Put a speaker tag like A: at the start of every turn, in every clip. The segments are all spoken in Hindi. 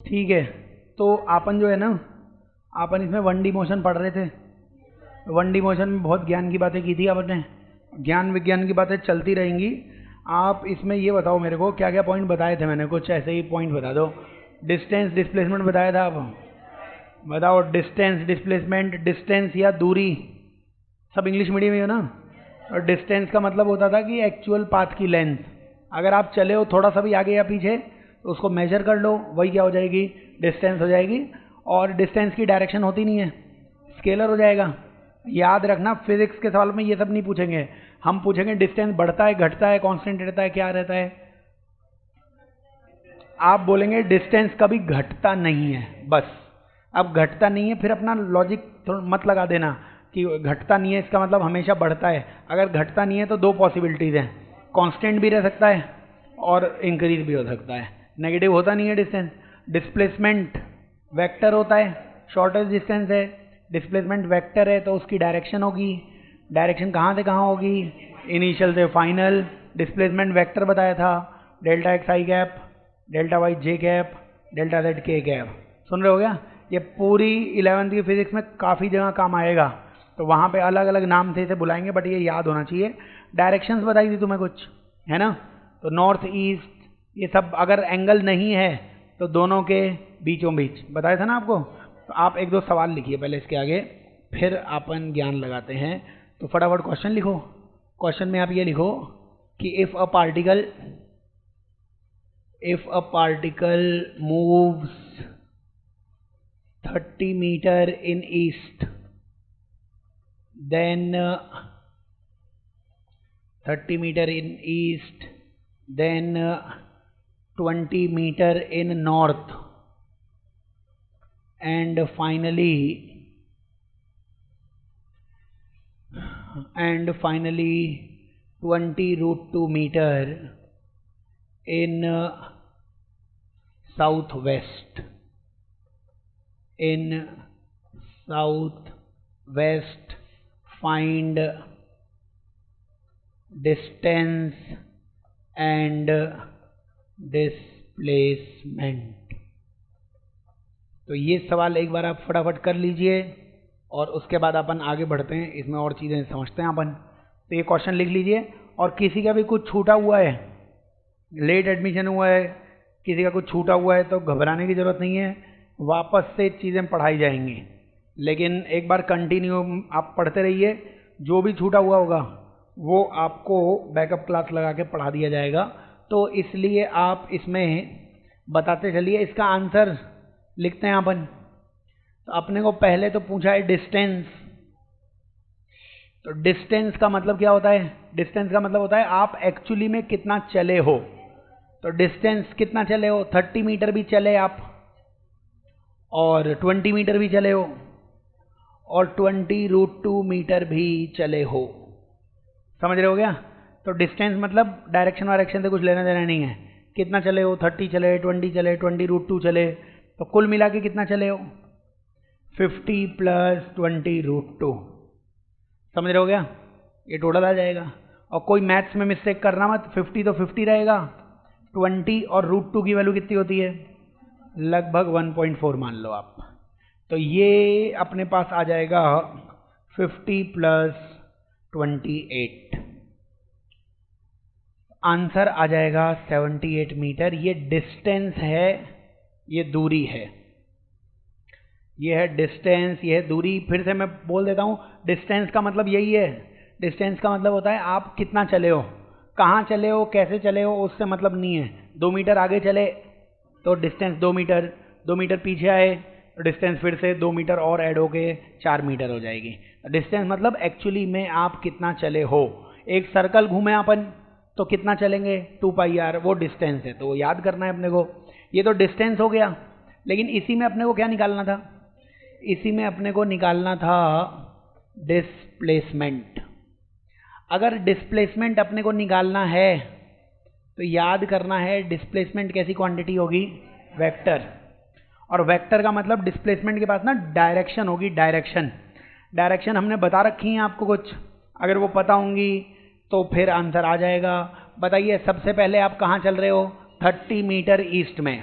A: ठीक है, तो आपन जो है ना, आपन इसमें 1D मोशन पढ़ रहे थे। 1D मोशन में बहुत ज्ञान की बातें की थी आपने, ज्ञान विज्ञान की बातें चलती रहेंगी। आप इसमें ये बताओ मेरे को, क्या क्या पॉइंट बताए थे मैंने, कुछ ऐसे ही पॉइंट बता दो। डिस्टेंस डिस्प्लेसमेंट बताया था, आप बताओ। डिस्टेंस डिस्प्लेसमेंट, डिस्टेंस या दूरी, सब इंग्लिश मीडियम में हो ना। और डिस्टेंस का मतलब होता था कि एक्चुअल पाथ की लेंथ। अगर आप चले हो थोड़ा सा भी आगे या पीछे तो उसको मेजर कर लो, वही क्या हो जाएगी, डिस्टेंस हो जाएगी। और डिस्टेंस की डायरेक्शन होती नहीं है, स्केलर हो जाएगा। याद रखना, फिजिक्स के सवाल में ये सब नहीं पूछेंगे। हम पूछेंगे डिस्टेंस बढ़ता है, घटता है, कांस्टेंट रहता है, क्या रहता है। आप बोलेंगे डिस्टेंस कभी घटता नहीं है, बस। अब घटता नहीं है, फिर अपना लॉजिक थोड़ा मत लगा देना कि घटता नहीं है इसका मतलब हमेशा बढ़ता है। अगर घटता नहीं है तो दो पॉसिबिलिटीज़ हैं, कांस्टेंट भी रह सकता है और इंक्रीज भी हो सकता है, नेगेटिव होता नहीं है डिस्टेंस। डिस्प्लेसमेंट वेक्टर होता है, शॉर्टेस्ट डिस्टेंस है, डिस्प्लेसमेंट वेक्टर है तो उसकी डायरेक्शन होगी। डायरेक्शन कहाँ से कहाँ होगी, इनिशियल से फाइनल। डिस्प्लेसमेंट वेक्टर बताया था, डेल्टा एक्स आई कैप, डेल्टा वाई जे कैप, डेल्टा जेड के कैप। सुन रहे हो क्या, ये पूरी 11वीं की फिजिक्स में काफ़ी जगह काम आएगा, तो वहाँ पे अलग अलग नाम से इसे बुलाएंगे, बट ये याद होना चाहिए। डायरेक्शंस बताई थी तुम्हें कुछ, है ना, तो नॉर्थ ईस्ट ये सब। अगर एंगल नहीं है तो दोनों के बीचों बीच बताया था ना आपको। तो आप एक दो सवाल लिखिए पहले इसके आगे, फिर अपन ज्ञान लगाते हैं। तो फटाफट क्वेश्चन लिखो। क्वेश्चन में आप ये लिखो कि if a particle moves 30 metre in east, then 30 meter in east, then 20 meter in north, and finally 20√2 meter in southwest, find distance and displacement। तो ये सवाल एक बार आप फटाफट कर लीजिए और उसके बाद अपन आगे बढ़ते हैं, इसमें और चीज़ें समझते हैं अपन। तो ये क्वेश्चन लिख लीजिए, और किसी का भी कुछ छूटा हुआ है, लेट एडमिशन हुआ है, किसी का कुछ छूटा हुआ है तो घबराने की ज़रूरत नहीं है, वापस से चीज़ें पढ़ाई जाएंगी। लेकिन एक बार कंटिन्यू आप पढ़ते रहिए, जो भी छूटा हुआ होगा वो आपको बैकअप क्लास लगा के पढ़ा दिया जाएगा। तो इसलिए आप इसमें बताते चलिए। इसका आंसर लिखते हैं अपन। तो अपने को पहले तो पूछा है डिस्टेंस। तो डिस्टेंस का मतलब क्या होता है, डिस्टेंस का मतलब होता है आप एक्चुअली में कितना चले हो। तो डिस्टेंस कितना चले हो, 30 मीटर भी चले आप, और 20 मीटर भी चले हो, और 20√2 मीटर भी चले हो। समझ रहे हो क्या। तो डिस्टेंस मतलब डायरेक्शन वायरेक्शन से कुछ लेना देना नहीं है, कितना चले हो, 30 चले, 20 चले, 20√2 चले, तो कुल मिला के कितना चले हो, 50 + 20√2। समझ रहे हो क्या, ये टोटल आ जाएगा। और कोई मैथ्स में मिस्टेक करना मत, 50 तो 50 रहेगा, 20 और √2 की वैल्यू कितनी होती है, लगभग 1.4 मान लो आप। तो ये अपने पास आ जाएगा 50 + 28, आंसर आ जाएगा 78 मीटर। ये डिस्टेंस है, ये दूरी है, ये है डिस्टेंस, ये है दूरी। फिर से मैं बोल देता हूँ, डिस्टेंस का मतलब यही है। डिस्टेंस का मतलब होता है आप कितना चले हो, कहाँ चले हो, कैसे चले हो, उससे मतलब नहीं है। 2 मीटर आगे चले तो डिस्टेंस 2 मीटर, 2 मीटर पीछे आए तो डिस्टेंस फिर से 2 मीटर और ऐड होके 4 मीटर हो जाएगी। डिस्टेंस मतलब एक्चुअली में आप कितना चले हो। एक सर्कल घूमे अपन तो कितना चलेंगे, 2πr, वो डिस्टेंस है, तो वो याद करना है अपने को। ये तो डिस्टेंस हो गया। लेकिन इसी में अपने को क्या निकालना था, इसी में अपने को निकालना था डिस्प्लेसमेंट। अगर डिस्प्लेसमेंट अपने को निकालना है तो याद करना है डिस्प्लेसमेंट कैसी क्वांटिटी होगी, वेक्टर। और वेक्टर का मतलब डिस्प्लेसमेंट के पास ना डायरेक्शन होगी, डायरेक्शन। डायरेक्शन हमने बता रखी है आपको कुछ, अगर वो पता होंगी तो फिर आंसर आ जाएगा। बताइए सबसे पहले आप कहाँ चल रहे हो, 30 मीटर ईस्ट में।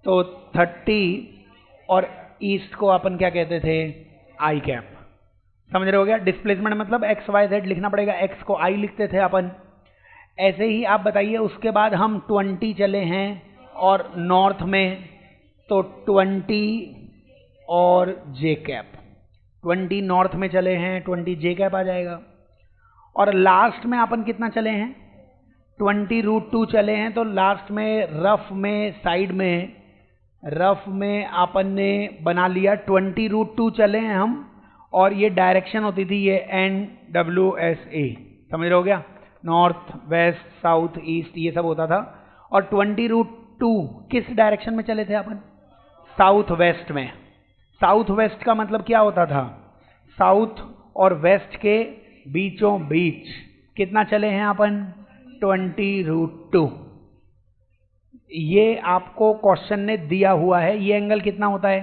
A: तो 30 और ईस्ट को अपन क्या कहते थे, आई कैप। समझ रहे हो गया? डिस्प्लेसमेंट मतलब एक्स वाई जेड लिखना पड़ेगा, एक्स को आई लिखते थे अपन। ऐसे ही आप बताइए, उसके बाद हम 20 चले हैं और नॉर्थ में, तो 20 और जे कैप, 20 नॉर्थ में चले हैं, 20 जे कैप आ जाएगा। और लास्ट में अपन कितना चले हैं, 20√2 चले हैं, तो लास्ट में रफ में साइड में, रफ में अपन ने बना लिया 20√2 चले हैं हम, और ये डायरेक्शन होती थी ये NWSA। समझ रहे हो गया? नॉर्थ वेस्ट साउथ ईस्ट ये सब होता था। और 20√2 किस डायरेक्शन में चले थे अपन, साउथ वेस्ट में। साउथ वेस्ट का मतलब क्या होता था, साउथ और वेस्ट के बीचों बीच कितना चले हैं अपन, 20√2। ये आपको क्वेश्चन ने दिया हुआ है। ये एंगल कितना होता है,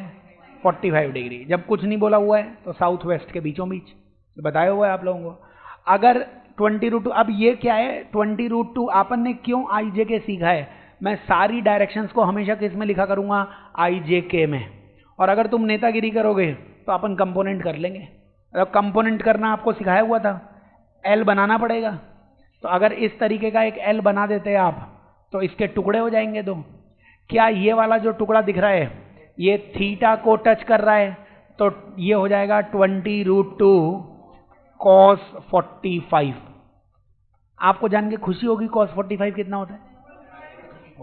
A: 45 डिग्री। जब कुछ नहीं बोला हुआ है तो साउथ वेस्ट के बीचों बीच बताया हुआ है आप लोगों को। अगर 20√2, अब ये क्या है 20√2, अपन ने क्यों आई जे के सीखा है। मैं सारी डायरेक्शंस को हमेशा किस में लिखा करूंगा, आई जे के में। और अगर तुम नेतागिरी करोगे तो अपन कंपोनेंट कर लेंगे। अगर कंपोनेंट करना आपको सिखाया हुआ था, एल बनाना पड़ेगा। तो अगर इस तरीके का एक एल बना देते आप तो इसके टुकड़े हो जाएंगे दो। क्या ये वाला जो टुकड़ा दिख रहा है ये थीटा को टच कर रहा है, तो ये हो जाएगा 20√2 cos 45। आपको जान के खुशी होगी cos 45 कितना होता है,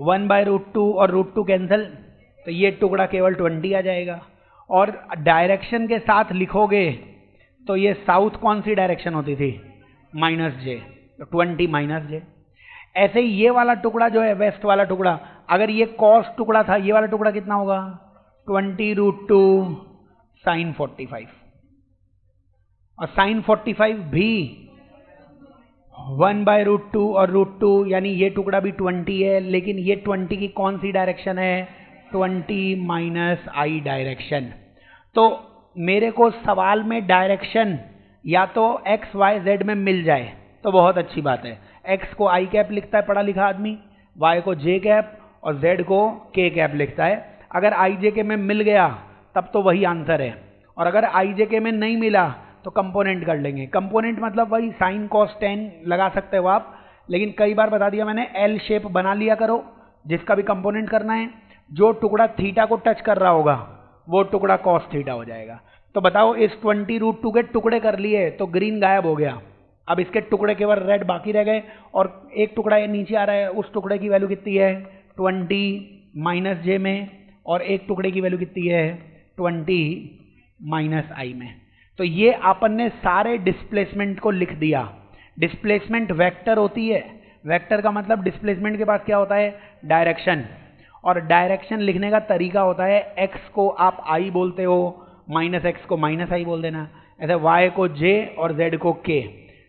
A: 1/√2 और √2 कैंसिल, तो ये टुकड़ा केवल 20 आ जाएगा। और डायरेक्शन के साथ लिखोगे तो ये साउथ कौन सी डायरेक्शन होती थी, -j, तो 20 -j। ऐसे ही ये वाला टुकड़ा जो है वेस्ट वाला टुकड़ा, अगर ये कॉस टुकड़ा था, ये वाला टुकड़ा कितना होगा, 20√2 sin 45। और sin 45 भी 1/√2 और √2, यानी ये टुकड़ा भी 20 है, लेकिन ये 20 की कौन सी डायरेक्शन है, 20 - i डायरेक्शन। तो मेरे को सवाल में डायरेक्शन या तो x y z में मिल जाए तो बहुत अच्छी बात है। x को i कैप लिखता है पढ़ा लिखा आदमी, y को j कैप और z को k कैप लिखता है। अगर i j k में मिल गया तब तो वही आंसर है, और अगर i j k में नहीं मिला तो कंपोनेंट कर लेंगे। कंपोनेंट मतलब वही sin cos tan लगा सकते हो आप, लेकिन कई बार बता दिया मैंने, एल शेप बना लिया करो जिसका भी कंपोनेंट करना है। जो टुकड़ा थीटा को टच कर रहा होगा वो टुकड़ा cos थीटा हो जाएगा। तो बताओ, इस 20√2 के टुकड़े कर लिए तो ग्रीन गायब हो गया, अब इसके टुकड़े केवल रेड बाकी रह गए, और एक टुकड़ा ये नीचे आ रहा है, उस टुकड़े की वैल्यू कितनी है, 20 -j में, और एक टुकड़े की वैल्यू कितनी है, 20 - i में। तो ये अपन ने सारे डिस्प्लेसमेंट को लिख दिया। डिस्प्लेसमेंट वेक्टर होती है, वेक्टर का मतलब डिस्प्लेसमेंट के पास क्या होता है, डायरेक्शन, और डायरेक्शन लिखने का तरीका होता है, x को आप i बोलते हो, -x को -i बोल देना, ऐसे y को j और z को k।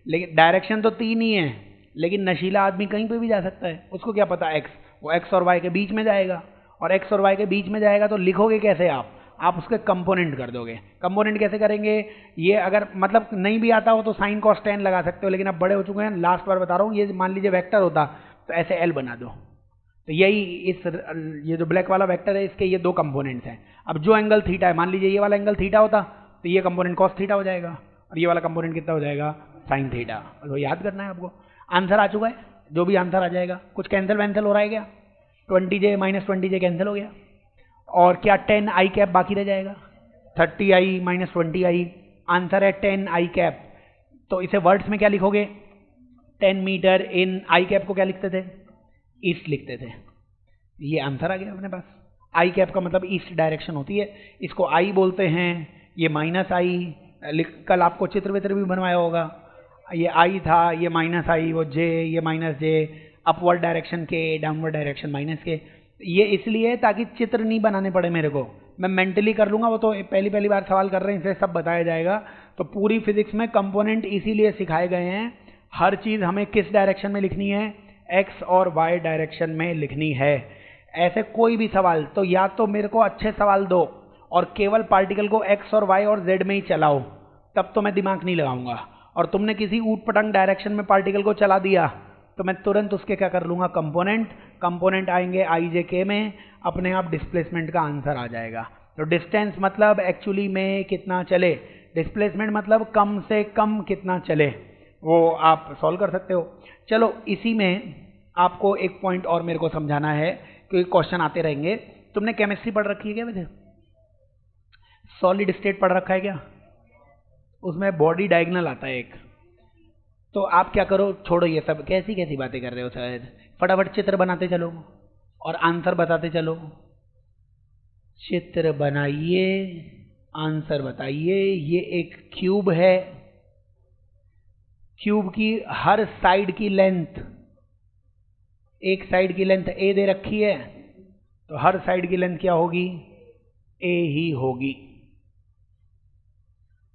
A: लेकिन डायरेक्शन तो 3 ही है, लेकिन नशीला आदमी कहीं पे भी जा सकता है, उसको क्या पता x, वो x और y के बीच में जाएगा, और x और y के बीच में जाएगा तो लिखोगे कैसे आप उसके कंपोनेंट कर दोगे। कंपोनेंट कैसे करेंगे, ये अगर मतलब नहीं भी आता हो तो sin cos tan लगा सकते हो, लेकिन अब बड़े हो चुके हैं, लास्ट बार बता रहा हूँ, ये मान लीजिए वेक्टर होता तो ऐसे l बना दो। तो यही ये जो ब्लैक वाला वेक्टर है इसके ये दो कंपोनेंट्स हैं। अब जो एंगल थीटा है, मान लीजिए ये वाला एंगल थीटा होता तो ये कंपोनेंट cos थीटा हो जाएगा, और ये वाला कंपोनेंट कितना हो जाएगा, sin थीटा। तो याद करना है आपको। आंसर आ चुका है, जो भी आंसर आ जाएगा। कुछ कैंसिल वैंसिल हो रहा है क्या, 20j - 20j कैंसिल हो गया, और क्या 10i कैप बाकी रह जाएगा, 30i - 20i, आंसर है 10i कैप। तो इसे वर्ड्स में क्या लिखोगे, 10 मीटर इन i कैप को क्या लिखते थे, ईस्ट लिखते थे। ये आंसर आ गया अपने पास। आई कैप का मतलब ईस्ट डायरेक्शन होती है, इसको आई बोलते हैं, ये -i, कल आपको चित्र वित्र भी बनवाया होगा, ये आई था, ये -i, वो जे, ये -j, अपवर्ड डायरेक्शन के, डाउनवर्ड डायरेक्शन माइनस के। ये इसलिए ताकि चित्र नहीं बनाने पड़े मेरे को, मैं मेंटली कर लूँगा, वो तो पहली बार सवाल कर रहे हैं इसलिए सब बताया जाएगा। तो पूरी फिजिक्स में कंपोनेंट इसीलिए सिखाए गए हैं, हर चीज़ हमें किस डायरेक्शन में लिखनी है, एक्स और वाई डायरेक्शन में लिखनी है। ऐसे कोई भी सवाल तो या तो मेरे को अच्छे सवाल दो और केवल पार्टिकल को एक्स और वाई और जेड में ही चलाओ, तब तो मैं दिमाग नहीं लगाऊंगा। और तुमने किसी ऊट पटंग डायरेक्शन में पार्टिकल को चला दिया तो मैं तुरंत उसके क्या कर लूँगा, कंपोनेंट आएंगे आई जे के में, अपने आप डिस्प्लेसमेंट का आंसर आ जाएगा। तो डिस्टेंस मतलब एक्चुअली में कितना चले, डिस्प्लेसमेंट मतलब कम से कम कितना चले, वो आप सॉल्व कर सकते हो। चलो इसी में आपको एक पॉइंट और मेरे को समझाना है, क्योंकि क्वेश्चन आते रहेंगे। तुमने केमिस्ट्री पढ़ रखी है क्या वैसे? सॉलिड स्टेट पढ़ रखा है क्या? उसमें बॉडी डायगोनल आता है एक। तो आप क्या करो, छोड़ो ये सब, कैसी कैसी बातें कर रहे हो शायद, फटाफट चित्र बनाते चलो और आंसर बताते चलो। चित्र बनाइए, आंसर बताइए। ये एक क्यूब है, क्यूब की हर साइड की लेंथ, एक साइड की लेंथ ए दे रखी है, तो हर साइड की लेंथ क्या होगी, ए ही होगी।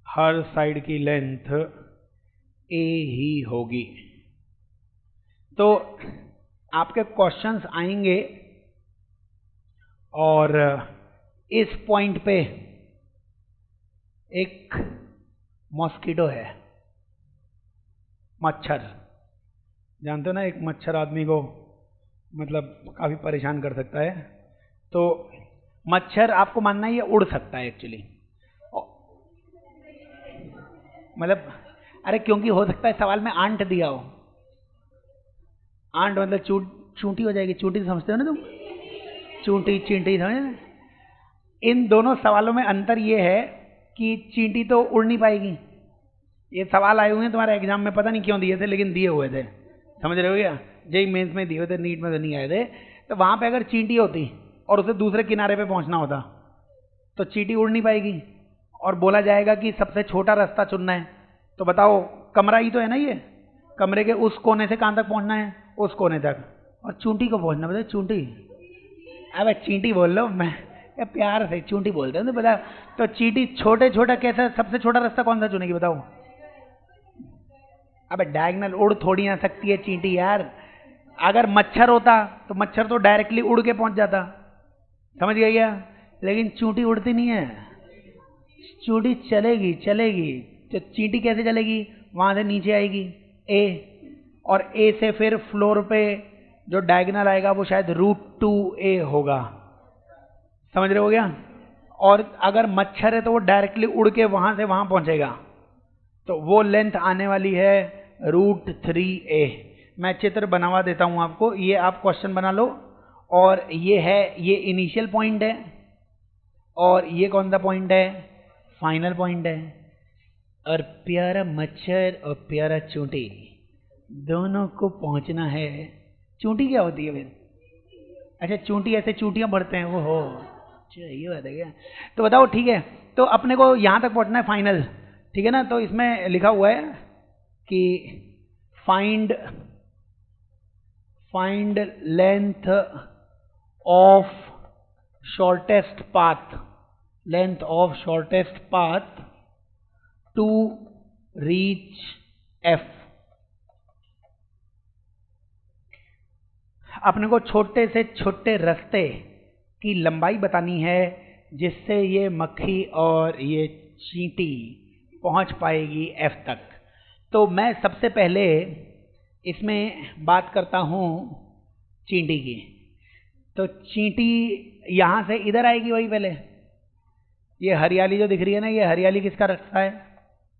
A: हर साइड की लेंथ ए ही होगी। तो आपके क्वेश्चंस आएंगे और इस पॉइंट पे एक मॉस्किटो है, मच्छर, जानते हो ना, एक मच्छर आदमी को मतलब काफी परेशान कर सकता है। तो मच्छर आपको मानना है ये उड़ सकता है एक्चुअली, मतलब अरे क्योंकि हो सकता है सवाल में आंट दिया हो, आंट मतलब चूंटी हो जाएगी, चूंटी समझते हो ना तुम, चूंटी चींटी समझे। इन दोनों सवालों में अंतर ये है कि चींटी तो उड़ नहीं पाएगी। ये सवाल आए हुए हैं तुम्हारे एग्जाम में, पता नहीं क्यों दिए थे, लेकिन दिए हुए थे, समझ रहे हो क्या, जेई मेंस में दिए हुए थे, नीट में तो नहीं आए थे। तो वहां पे अगर चींटी होती और उसे दूसरे किनारे पे पहुंचना होता तो चींटी उड़ नहीं पाएगी, और बोला जाएगा कि सबसे छोटा रास्ता चुनना है। तो बताओ, कमरा ही तो है ना ये, कमरे के उस कोने से कहां तक पहुंचना है, उस कोने तक, और चूंटी को पहुंचना, बताओ चूंटी, अबे चींटी बोल लो, मैं प्यार से चूंटी बोलते हैं तो बताओ। तो चींटी छोटे छोटा कैसा, सबसे छोटा रास्ता कौन सा चुनेगी बताओ। अबे डायगोनल उड़ थोड़ी आ सकती है चींटी यार। अगर मच्छर होता तो मच्छर तो डायरेक्टली उड़ के पहुंच जाता, समझ गया क्या, लेकिन चूंटी उड़ती नहीं है, चूंटी चलेगी चलेगी। तो चींटी कैसे चलेगी, वहां से नीचे आएगी ए, और ए से फिर फ्लोर पे जो डायगोनल आएगा वो शायद √2a होगा, समझ रहे हो क्या। और अगर मच्छर है तो वो डायरेक्टली उड़ के वहां से वहां पहुंचेगा, तो वो लेंथ आने वाली है √3a। मैं चित्र बनवा देता हूं आपको, ये आप क्वेश्चन बना लो। और ये है, ये इनिशियल पॉइंट है, और ये कौन सा पॉइंट है, फाइनल पॉइंट है। और प्यारा मच्छर और प्यारा चूंटी दोनों को पहुंचना है। चूंटी क्या होती है फिर, अच्छा चूंटी ऐसे चूंटियां बढ़ते हैं वो हो, अच्छा ये बात है क्या। तो बताओ ठीक है, तो अपने को यहां तक पहुंचना है फाइनल, ठीक है ना। तो इसमें लिखा हुआ है कि find length of shortest path, length of shortest path to reach F. अपने को छोटे से छोटे रास्ते की लंबाई बतानी है जिससे ये मक्खी और ये चींटी पहुंच पाएगी एफ तक। तो मैं सबसे पहले इसमें बात करता हूं चींटी की। तो चींटी यहां से इधर आएगी, वही पहले ये हरियाली जो दिख रही है ना, ये हरियाली किसका रास्ता है,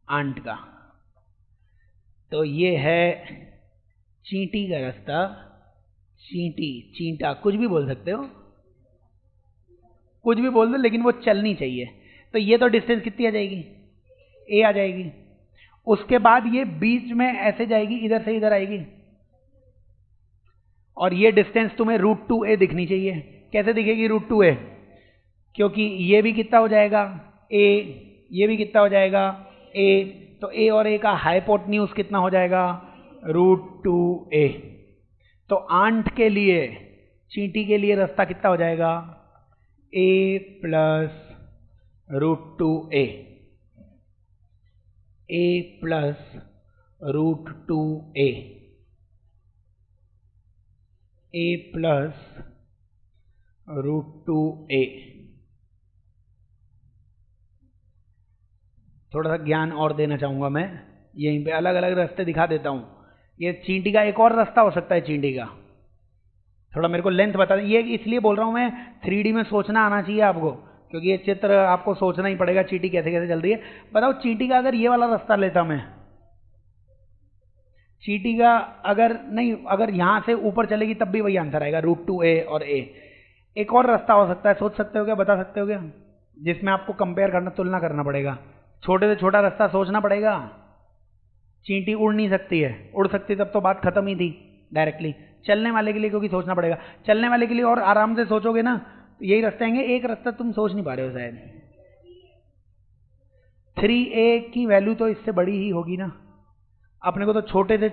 A: आंट का। तो ये है चींटी का रास्ता, चींटी चींटा कुछ भी बोल सकते हो, कुछ भी बोल दो, लेकिन वो चलनी चाहिए। तो ये तो डिस्टेंस कितनी आ जाएगी, ए आ जाएगी। उसके बाद ये बीच में ऐसे जाएगी, इधर से इधर आएगी, और ये डिस्टेंस तुम्हें √2a दिखनी चाहिए। कैसे दिखेगी √2a, क्योंकि ये भी कितना हो जाएगा a, ये भी कितना हो जाएगा a, तो a और a का हाइपोटेन्यूज कितना हो जाएगा √2a। तो आंट के लिए, चींटी के लिए रास्ता कितना हो जाएगा a + √2a, a + √2a, a + √2a। थोड़ा सा ज्ञान और देना चाहूंगा मैं, यहीं पे अलग अलग रास्ते दिखा देता हूं। ये चींटी का एक और रास्ता हो सकता है, चींटी का। थोड़ा मेरे को लेंथ बता दें, ये इसलिए बोल रहा हूँ मैं, 3D में सोचना आना चाहिए आपको, क्योंकि ये चित्र आपको सोचना ही पड़ेगा चींटी कैसे कैसे चल रही है। बताओ चींटी का अगर ये वाला रास्ता लेता मैं, चींटी का अगर यहाँ से ऊपर चलेगी तब भी वही आंसर आएगा, √2a और a। एक और रास्ता हो सकता है, सोच सकते हो क्या, बता सकते हो क्या, जिसमें आपको कंपेयर करना, तुलना करना पड़ेगा, छोटे से छोटा रास्ता सोचना पड़ेगा। चींटी उड़ नहीं सकती है, उड़ सकती तब तो बात खत्म ही थी डायरेक्टली। चलने वाले के लिए क्योंकि सोचना पड़ेगा, चलने वाले के लिए और आराम से सोचोगे ना तो यही रास्ते आएंगे। एक रास्ता तुम सोच नहीं पा रहे हो शायद। 3a की वैल्यू तो इससे बड़ी ही होगी ना, अपने को तो छोटे से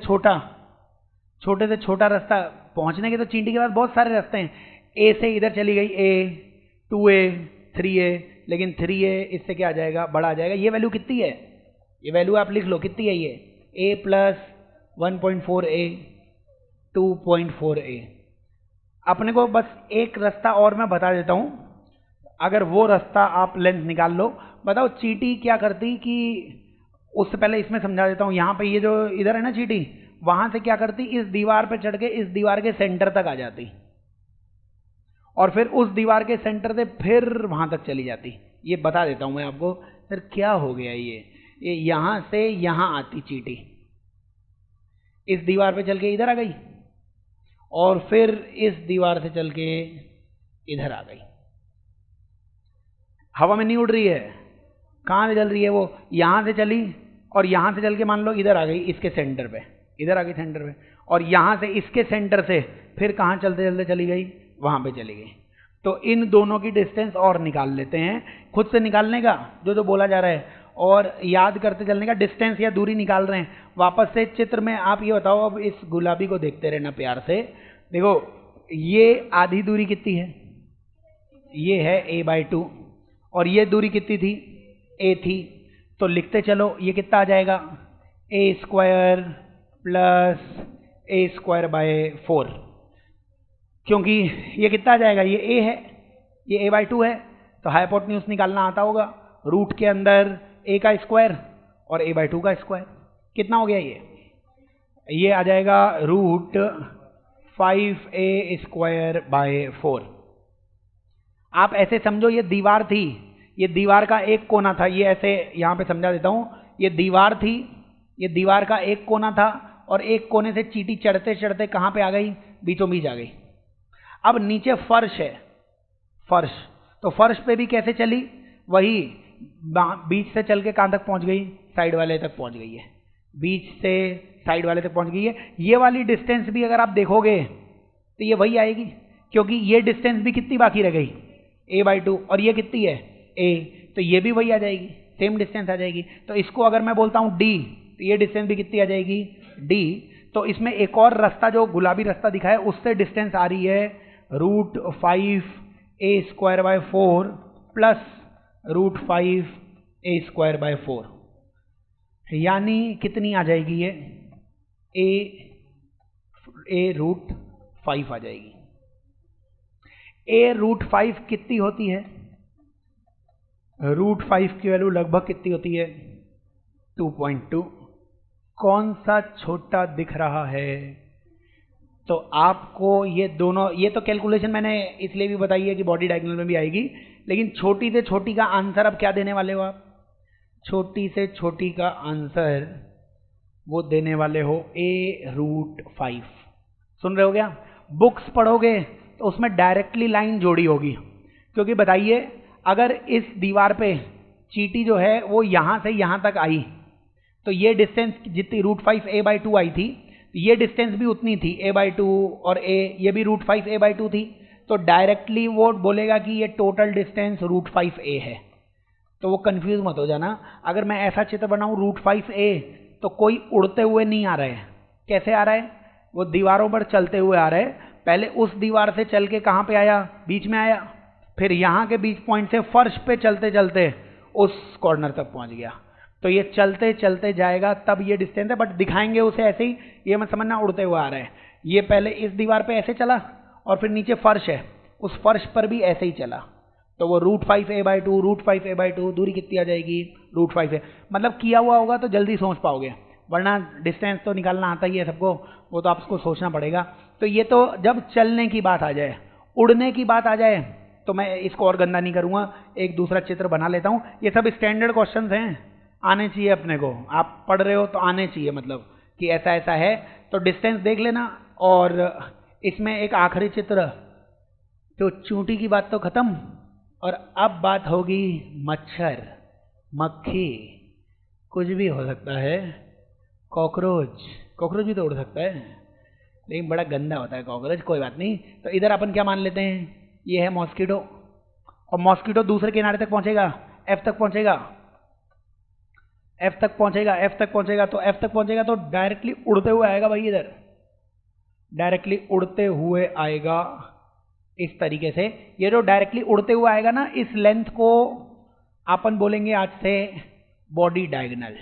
A: छोटा रास्ता पहुंचने के, तो चींटी के पास बहुत सारे रास्ते हैं। a से इधर चली गई, a 2a 3a, लेकिन 3a इससे क्या आ जाएगा, बड़ा आ जाएगा। ये वैल्यू कितनी है, ये वैल्यू आप लिख लो कितनी है, ये a + 1.4a 2.4a। अपने को बस एक रास्ता और मैं बता देता हूं, अगर वो रास्ता आप लेंथ निकाल लो। बताओ चींटी क्या करती कि, उससे पहले इसमें समझा देता हूं। यहाँ पे ये जो इधर है ना चींटी, वहां से क्या करती, इस दीवार पे चढ़ के इस दीवार के सेंटर तक आ जाती, और फिर उस दीवार के सेंटर से फिर वहां तक चली जाती। ये बता देता हूं मैं आपको। फिर क्या हो गया, ये यहां से यहां आती चींटी, इस दीवार पे चल के इधर आ गई, और फिर इस दीवार से चल के इधर आ गई। हवा में नहीं उड़ रही है, कहाँ से चल रही है वो, यहां से चली और यहां से चल के मान लो इधर आ गई, इसके सेंटर पे, इधर आ गई सेंटर पे, और यहां से इसके सेंटर से फिर कहाँ चलते चलते चली गई, वहां पे चली गई। तो इन दोनों की डिस्टेंस और निकाल लेते हैं, खुद से निकालने का जो बोला जा रहा है, और याद करते चलने का, डिस्टेंस या दूरी निकाल रहे हैं। वापस से चित्र में आप ये बताओ, अब इस गुलाबी को देखते रहना प्यार से। देखो ये आधी दूरी कितनी है, ये है a/2, और ये दूरी कितनी थी, a थी। तो लिखते चलो, ये कितना आ जाएगा, a² + a²/4, क्योंकि ये कितना आ जाएगा, ये a है, ये a/2 है, तो हाइपोटेन्यूज निकालना आता होगा। रूट के अंदर a का स्क्वायर और a/2 का स्क्वायर, कितना हो गया ये आ जाएगा √5a²/4। आप ऐसे समझो, ये दीवार थी, ये दीवार का एक कोना था, ये ऐसे यहाँ पे समझा देता हूँ, ये दीवार थी, ये दीवार का एक कोना था, और एक कोने से चींटी चढ़ते चढ़ते कहाँ पे आ गई, बीचों बीच आ गई। अब नीचे फर्श है, फर्श, तो फर्श पे भी कैसे चली, वही बीच से चल के कहाँ तक पहुँच गई, साइड वाले तक पहुँच गई है, बीच से साइड वाले तक पहुँच गई है। ये वाली डिस्टेंस भी अगर आप देखोगे तो ये वही आएगी, क्योंकि ये डिस्टेंस भी कितनी बाकी रह गई, a/2, और ये कितनी है, a, तो ये भी वही आ जाएगी, सेम डिस्टेंस आ जाएगी। तो इसको अगर मैं बोलता हूँ d, तो ये डिस्टेंस भी कितनी आ जाएगी, d। तो इसमें एक और रास्ता जो गुलाबी रास्ता दिखा है, उससे डिस्टेंस आ रही है √5a²/4 + √5a²/4, यानी कितनी आ जाएगी, ये a√5 आ जाएगी। a√5 कितनी होती है, √5 की वैल्यू लगभग कितनी होती है, 2.2। कौन सा छोटा दिख रहा है, तो आपको ये दोनों, ये तो कैलकुलेशन मैंने इसलिए भी बताई है कि बॉडी डायगोनल में भी आएगी, लेकिन छोटी से छोटी का आंसर अब क्या देने वाले हो आप, छोटी से छोटी का आंसर वो देने वाले हो a√5। सुन रहे हो क्या, बुक्स पढ़ोगे तो उसमें डायरेक्टली लाइन जोड़ी होगी, क्योंकि बताइए अगर इस दीवार पे चींटी जो है वो यहाँ से यहाँ तक आई, तो ये डिस्टेंस जितनी √5a/2 आई थी, ये डिस्टेंस भी उतनी थी a/2, और a ये भी √5a/2 थी, तो डायरेक्टली वो बोलेगा कि ये टोटल डिस्टेंस √5a है। तो वो कंफ्यूज मत हो जाना, अगर मैं ऐसा चित्र बनाऊं √5a, तो कोई उड़ते हुए नहीं आ रहा है, कैसे आ रहा है, वो दीवारों पर चलते हुए आ रहा है। पहले उस दीवार से चल के कहाँ पे आया, बीच में आया, फिर यहाँ के बीच पॉइंट से फर्श पे चलते चलते उस कॉर्नर तक पहुँच गया। तो ये चलते चलते जाएगा, तब ये डिस्टेंस है, बट दिखाएंगे उसे ऐसे ही, ये मत समझना उड़ते हुए आ रहा है। ये पहले इस दीवार पे ऐसे चला, और फिर नीचे फर्श है, उस फर्श पर भी ऐसे ही चला, तो वो √5a/2 दूरी कितनी आ जाएगी, √5a। मतलब किया हुआ होगा तो जल्दी समझ पाओगे, वरना डिस्टेंस तो निकालना आता ही है सबको, वो तो आपको सोचना पड़ेगा। तो ये तो जब चलने की बात आ जाए, उड़ने की बात आ जाए तो मैं इसको और गंदा नहीं करूँगा, एक दूसरा चित्र बना लेता हूँ। ये सब स्टैंडर्ड क्वेश्चंस हैं, आने चाहिए अपने को, आप पढ़ रहे हो तो आने चाहिए, मतलब कि ऐसा ऐसा है। तो डिस्टेंस देख लेना। और इसमें एक आखिरी चित्र, तो चूंटी की बात तो खत्म, और अब बात होगी मच्छर, मक्खी, कुछ भी हो सकता है, कॉकरोच, कॉकरोच भी तो उड़ सकता है लेकिन बड़ा गंदा होता है कॉकरोच, कोई बात नहीं। तो इधर अपन क्या मान लेते हैं, ये है मॉस्किटो, और मॉस्किटो दूसरे किनारे तक पहुंचेगा, एफ तक पहुंचेगा, एफ तक पहुंचेगा, एफ तक पहुंचेगा। तो एफ तक पहुंचेगा तो डायरेक्टली उड़ते हुए आएगा भाई, इधर डायरेक्टली उड़ते हुए आएगा इस तरीके से। ये जो डायरेक्टली उड़ते हुए आएगा ना, इस लेंथ को अपन बोलेंगे आज से बॉडी डायगोनल।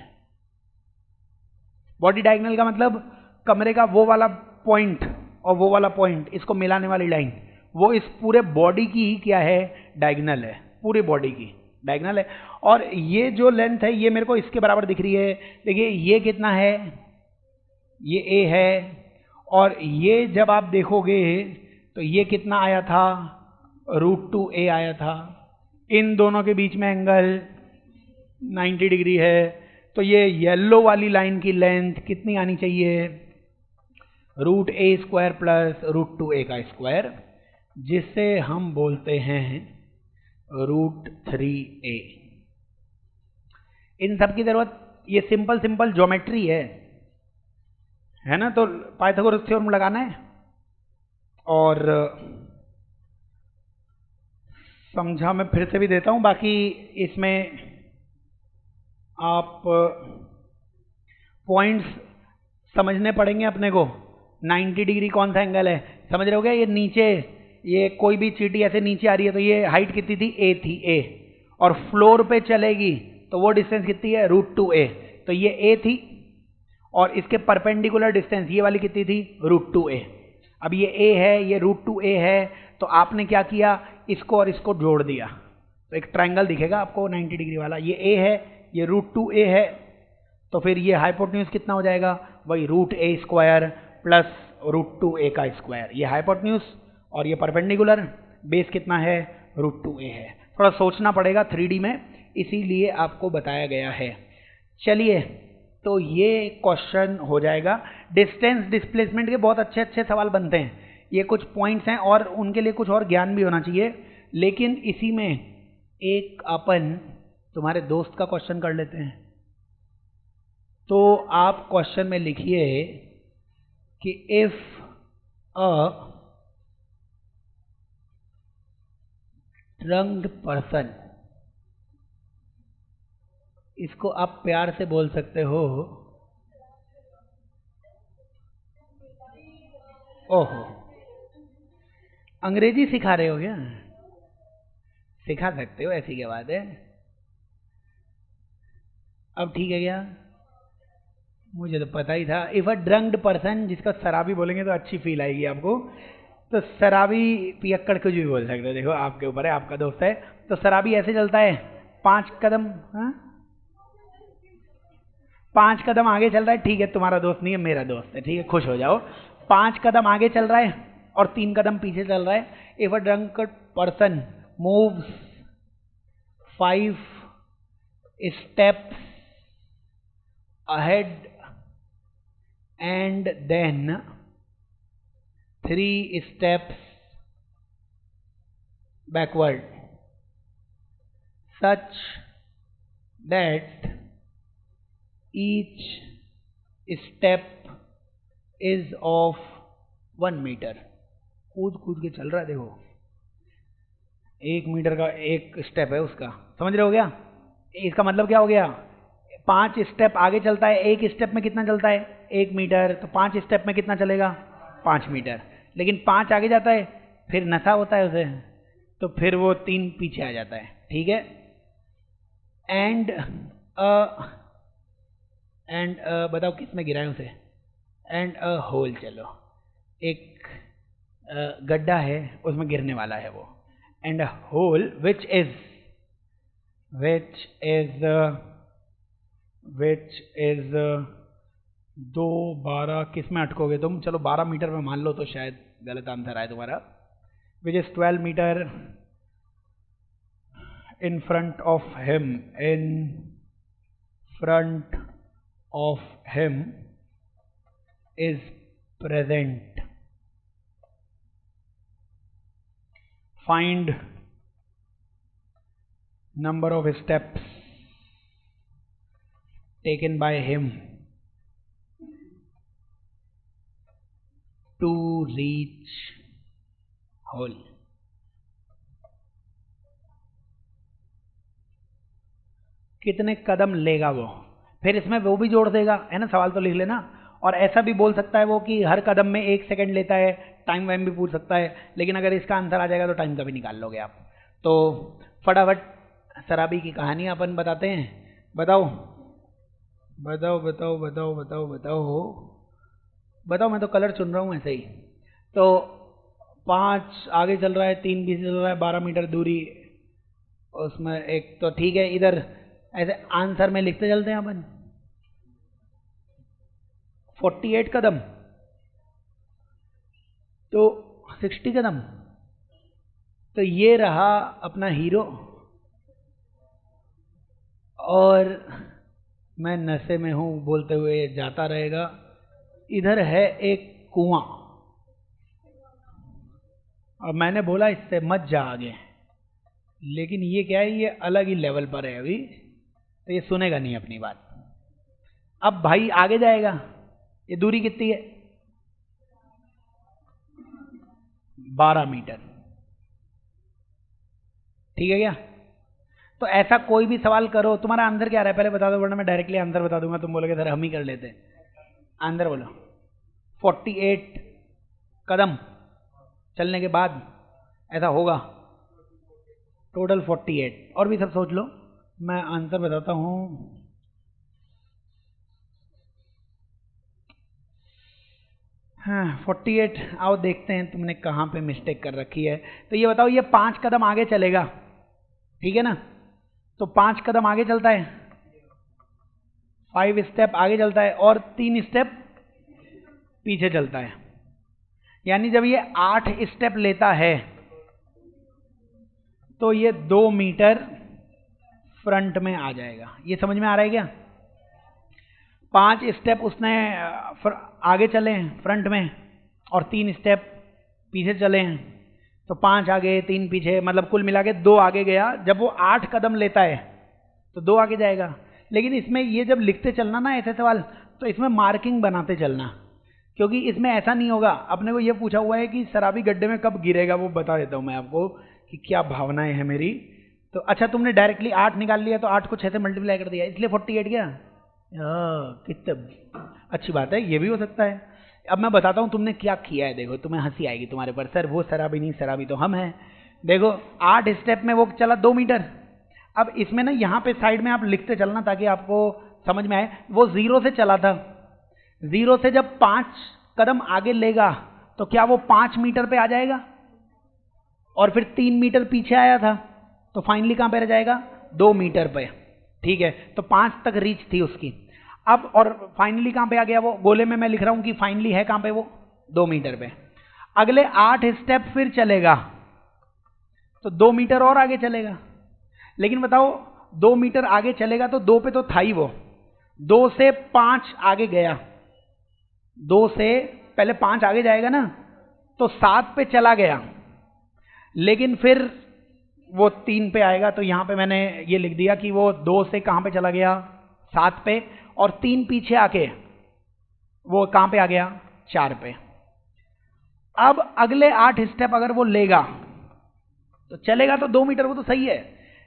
A: बॉडी डायगोनल का मतलब कमरे का वो वाला पॉइंट और वो वाला पॉइंट, इसको मिलाने वाली लाइन, वो इस पूरे बॉडी की ही क्या है, डायगोनल है, पूरी बॉडी की डायगोनल है। और ये जो लेंथ है ये मेरे को इसके बराबर दिख रही है। देखिए ये कितना है, ये ए है, और ये जब आप देखोगे तो ये कितना आया था, √2a आया था। इन दोनों के बीच में एंगल 90 डिग्री है। तो ये येलो वाली लाइन की लेंथ कितनी आनी चाहिए, √a² प्लस √2a का स्क्वायर, जिसे हम बोलते हैं √3a। इन सब की जरूरत, ये सिंपल सिंपल ज्योमेट्री है ना। तो पाइथागोरस थ्योरम लगाना है, और समझा मैं फिर से भी देता हूं, बाकी इसमें आप पॉइंट्स समझने पड़ेंगे अपने को। 90 डिग्री कौन सा एंगल है, समझ रहे हो क्या। ये नीचे, ये कोई भी चींटी ऐसे नीचे आ रही है तो ये हाइट कितनी थी, a थी, a, और फ्लोर पे चलेगी तो वो डिस्टेंस कितनी है, √2a। तो ये a थी, और इसके परपेंडिकुलर डिस्टेंस ये वाली कितनी थी, √2a। अब ये a है, ये √2a है, तो आपने क्या किया, इसको और इसको जोड़ दिया तो एक ट्रायंगल दिखेगा आपको 90 डिग्री वाला। ये a है, ये √2a है, तो फिर ये हाइपोटेन्यूज कितना हो जाएगा, वही √a² प्लस √2a का स्क्वायर। ये हाइपोटेन्यूज और ये परपेंडिकुलर, बेस कितना है, √2a है। थोड़ा सोचना पड़ेगा 3D में, इसीलिए आपको बताया गया है। चलिए, तो ये क्वेश्चन हो जाएगा। डिस्टेंस डिस्प्लेसमेंट के बहुत अच्छे अच्छे सवाल बनते हैं, ये कुछ पॉइंट्स हैं और उनके लिए कुछ और ज्ञान भी होना चाहिए। लेकिन इसी में एक अपन तुम्हारे दोस्त का क्वेश्चन कर लेते हैं। तो आप क्वेश्चन में लिखिए कि इफ अ ड्रंक्ड पर्सन, इसको आप प्यार से बोल सकते हो, ओहो, अंग्रेजी सिखा रहे हो क्या, सिखा सकते हो, ऐसी क्या बात है। अब ठीक है क्या, मुझे तो पता ही था। इफ अ ड्रंक्ड पर्सन, जिसका शराबी बोलेंगे तो अच्छी फील आएगी आपको। तो शराबी पियक्कड़ कुछ भी बोल सकते हो, देखो आपके ऊपर है, आपका दोस्त है। तो शराबी ऐसे चलता है 5 कदम, हाँ 5 कदम आगे चल रहा है, ठीक है तुम्हारा दोस्त नहीं है, मेरा दोस्त है, ठीक है खुश हो जाओ। 5 कदम आगे चल रहा है और 3 कदम पीछे चल रहा है। If a drunked person moves 5 steps ahead and then 3 steps backward, such that each step is of 1 meter। कूद कूद के चल रहा है, देखो 1 मीटर का एक स्टेप है उसका, समझ रहे हो क्या। इसका मतलब क्या हो गया, 5 स्टेप आगे चलता है, एक स्टेप में कितना चलता है, 1 मीटर, तो 5 स्टेप में कितना चलेगा, 5 मीटर। लेकिन 5 आगे जाता है फिर नशा होता है उसे, तो फिर वो 3 पीछे आ जाता है, ठीक है। एंड बताओ किस में गिरा है उसे, एंड अ होल, चलो एक गड्ढा है उसमें गिरने वाला है वो, and a hole which is दो 12 किस में अटकोगे तुम? चलो 12 मीटर में मान लो तो शायद गलत आंसर आए तुम्हारा। Which is 12 metre in front of him, in front of him is present. Find number of steps taken by him to reach hole। कितने कदम लेगा वो, फिर इसमें वो भी जोड़ देगा, है ना, सवाल तो लिख लेना। और ऐसा भी बोल सकता है वो कि हर कदम में 1 सेकंड लेता है, टाइम वाइम भी पूछ सकता है, लेकिन अगर इसका आंसर आ जाएगा तो टाइम का भी निकाल लोगे आप। तो फटाफट शराबी की कहानी अपन बताते हैं। बताओ बताओ बताओ बताओ बताओ बताओ बताओ, मैं तो कलर चुन रहा हूँ ऐसे ही। तो 5 आगे चल रहा है, 3 पीछे चल रहा है, 12 मीटर दूरी उसमें एक तो ठीक है। इधर ऐसे आंसर में लिखते चलते हैं अपन। 48 कदम तो 60 कदम। तो ये रहा अपना हीरो और मैं नशे में हूं बोलते हुए जाता रहेगा। इधर है एक कुआं और मैंने बोला इससे मत जा आगे, लेकिन ये क्या है, ये अलग ही लेवल पर है अभी, तो ये सुनेगा नहीं अपनी बात। अब भाई आगे जाएगा। ये दूरी कितनी है? 12 मीटर। ठीक है क्या? तो ऐसा कोई भी सवाल करो, तुम्हारा आंसर क्या रहा है पहले बता दो, वरना मैं डायरेक्टली आंसर बता दूंगा, तुम बोलोगे सर हम ही कर लेते। आंसर बोलो। 48 कदम चलने के बाद ऐसा होगा, टोटल 48। और भी सब सोच लो, मैं आंसर बताता हूं। हाँ 48। आओ देखते हैं तुमने कहाँ पे मिस्टेक कर रखी है। तो ये बताओ, ये 5 कदम आगे चलेगा, ठीक है ना? तो 5 कदम आगे चलता है, 5 स्टेप आगे चलता है और 3 स्टेप पीछे चलता है। यानी जब ये 8 स्टेप लेता है तो ये 2 मीटर फ्रंट में आ जाएगा। ये समझ में आ रहा है क्या? 5 स्टेप उसने आगे चले हैं फ्रंट में और 3 स्टेप पीछे चले हैं, तो 5 आगे 3 पीछे, मतलब कुल मिला के 2 आगे गया। जब वो 8 कदम लेता है तो 2 आगे जाएगा। लेकिन इसमें ये जब लिखते चलना ना ऐसे सवाल, तो इसमें मार्किंग बनाते चलना, क्योंकि इसमें ऐसा नहीं होगा। अपने को ये पूछा हुआ है कि शराबी गड्ढे में कब गिरेगा, वो बता देता हूँ मैं आपको कि क्या भावनाएं हैं मेरी। तो अच्छा, तुमने डायरेक्टली 8 निकाल लिया तो 8 को 6 से मल्टीप्लाई कर दिया, इसलिए 48 क्या? कितने अच्छी बात है, ये भी हो सकता है। अब मैं बताता हूँ तुमने क्या किया है। देखो तुम्हें हंसी आएगी तुम्हारे पर, सर वो शराबी नहीं, शराबी तो हम हैं। देखो 8 स्टेप में वो चला 2 मीटर। अब इसमें ना यहाँ पे साइड में आप लिखते चलना ताकि आपको समझ में आए। वो 0 से चला था, 0 से जब 5 कदम आगे लेगा तो क्या वो 5 मीटर पे आ जाएगा? और फिर 3 मीटर पीछे आया था तो फाइनली कहाँ पे रह जाएगा? 2 मीटर पे। ठीक है, तो 5 तक रीच थी उसकी। अब और फाइनली कहाँ पे आ गया वो? गोले में मैं लिख रहा हूं कि फाइनली है कहाँ पे वो? 2 मीटर पे। अगले 8 स्टेप फिर चलेगा तो 2 मीटर और आगे चलेगा। लेकिन बताओ 2 मीटर आगे चलेगा तो 2 पे तो था ही वो, 2 से 5 आगे गया, 2 से पहले 5 आगे जाएगा ना, तो 7 पे चला गया। लेकिन फिर वो 3 पे आएगा, तो यहां पे मैंने ये लिख दिया कि वो 2 से कहां पे चला गया? 7 पे, और 3 पीछे आके वो कहां पे आ गया? 4 पे। अब अगले 8 स्टेप अगर वो लेगा तो चलेगा तो 2 मीटर, वो तो सही है।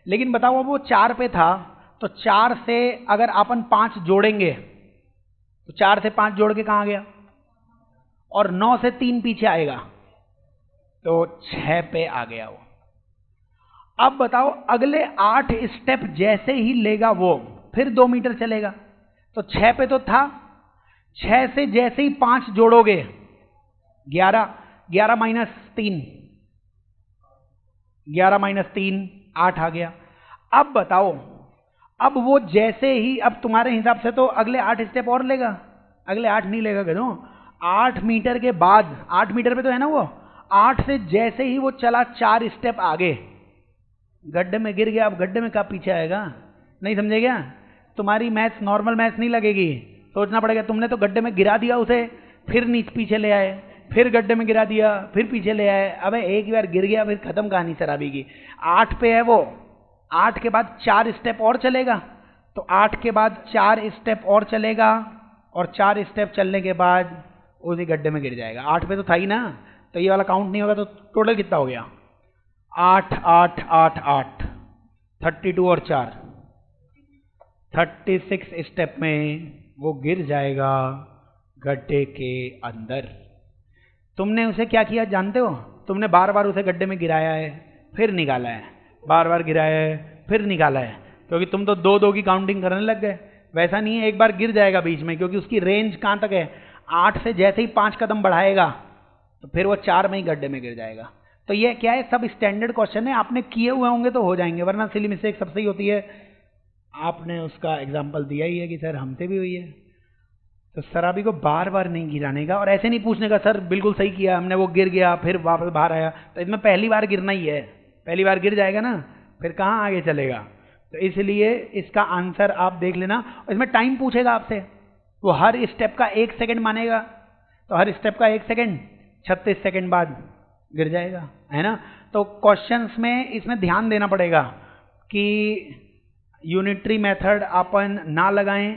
A: लेकिन बताओ अब वो 4 पे था, तो 4 से अगर अपन 5 जोड़ेंगे तो 4 से 5 जोड़ के कहां आ गया? और 9 से 3 पीछे आएगा तो 6 पे आ गया वो। अब बताओ अगले 8 स्टेप जैसे ही लेगा वो फिर 2 मीटर चलेगा, तो 6 पे तो था, 6 से जैसे ही 5 जोड़ोगे 11, 11 माइनस 3, 11 माइनस 3 8 आ गया। अब बताओ, अब वो जैसे ही, अब तुम्हारे हिसाब से तो अगले 8 स्टेप और लेगा, अगले 8 नहीं लेगा गधों। 8 मीटर के बाद, 8 मीटर पे तो है ना वो, 8 से जैसे ही वो चला 4 स्टेप आगे, गड्ढे में गिर गया। अब गड्ढे में कहाँ पीछे आएगा? नहीं समझे क्या? तुम्हारी मैथ्स नॉर्मल मैथ्स नहीं लगेगी, सोचना पड़ेगा। तुमने तो गड्ढे में गिरा दिया उसे, फिर नीचे पीछे ले आए, फिर गड्ढे में गिरा दिया, फिर पीछे ले आए। अबे एक बार गिर गया फिर खत्म कहानी शराबी की। 8 पे है वो, 8 के बाद 4 स्टेप और चलेगा, तो 8 के बाद 4 स्टेप और चलेगा, और 4 स्टेप चलने के बाद उसी गड्ढे में गिर जाएगा। 8 पे तो था ही ना, तो ये वाला काउंट नहीं होगा। तो टोटल कितना हो गया? 8 8 8 8, 32 और 4, 36 स्टेप में वो गिर जाएगा गड्ढे के अंदर। तुमने उसे क्या किया जानते हो? तुमने बार बार उसे गड्ढे में गिराया है, फिर निकाला है, बार बार गिराया है, फिर निकाला है, क्योंकि तुम तो 2-2 की काउंटिंग करने लग गए। वैसा नहीं है एक बार गिर जाएगा बीच में, क्योंकि उसकी रेंज कहाँ तक है? 8 से जैसे ही 5 कदम बढ़ाएगा तो फिर वो 4 में ही गड्ढे में गिर जाएगा। तो ये क्या है, सब स्टैंडर्ड क्वेश्चन है, आपने किए हुए होंगे तो हो जाएंगे, वरना सिली मिस्टेक सबसे ही होती है। आपने उसका एग्जाम्पल दिया ही है कि सर हमसे भी हुई है। तो शराबी को बार बार नहीं गिराने का, और ऐसे नहीं पूछने का सर बिल्कुल सही किया हमने, वो गिर गया फिर वापस बाहर आया। तो इसमें पहली बार गिरना ही है, पहली बार गिर जाएगा ना, फिर कहाँ आगे चलेगा। तो इसलिए इसका आंसर आप देख लेना। इसमें टाइम पूछेगा आपसे, वो हर स्टेप का 1 सेकेंड मानेगा, तो हर स्टेप का 1 सेकेंड, 36 सेकेंड बाद गिर जाएगा, है ना। तो क्वेश्चंस में इसमें ध्यान देना पड़ेगा कि यूनिटरी मेथड अपन ना लगाएं,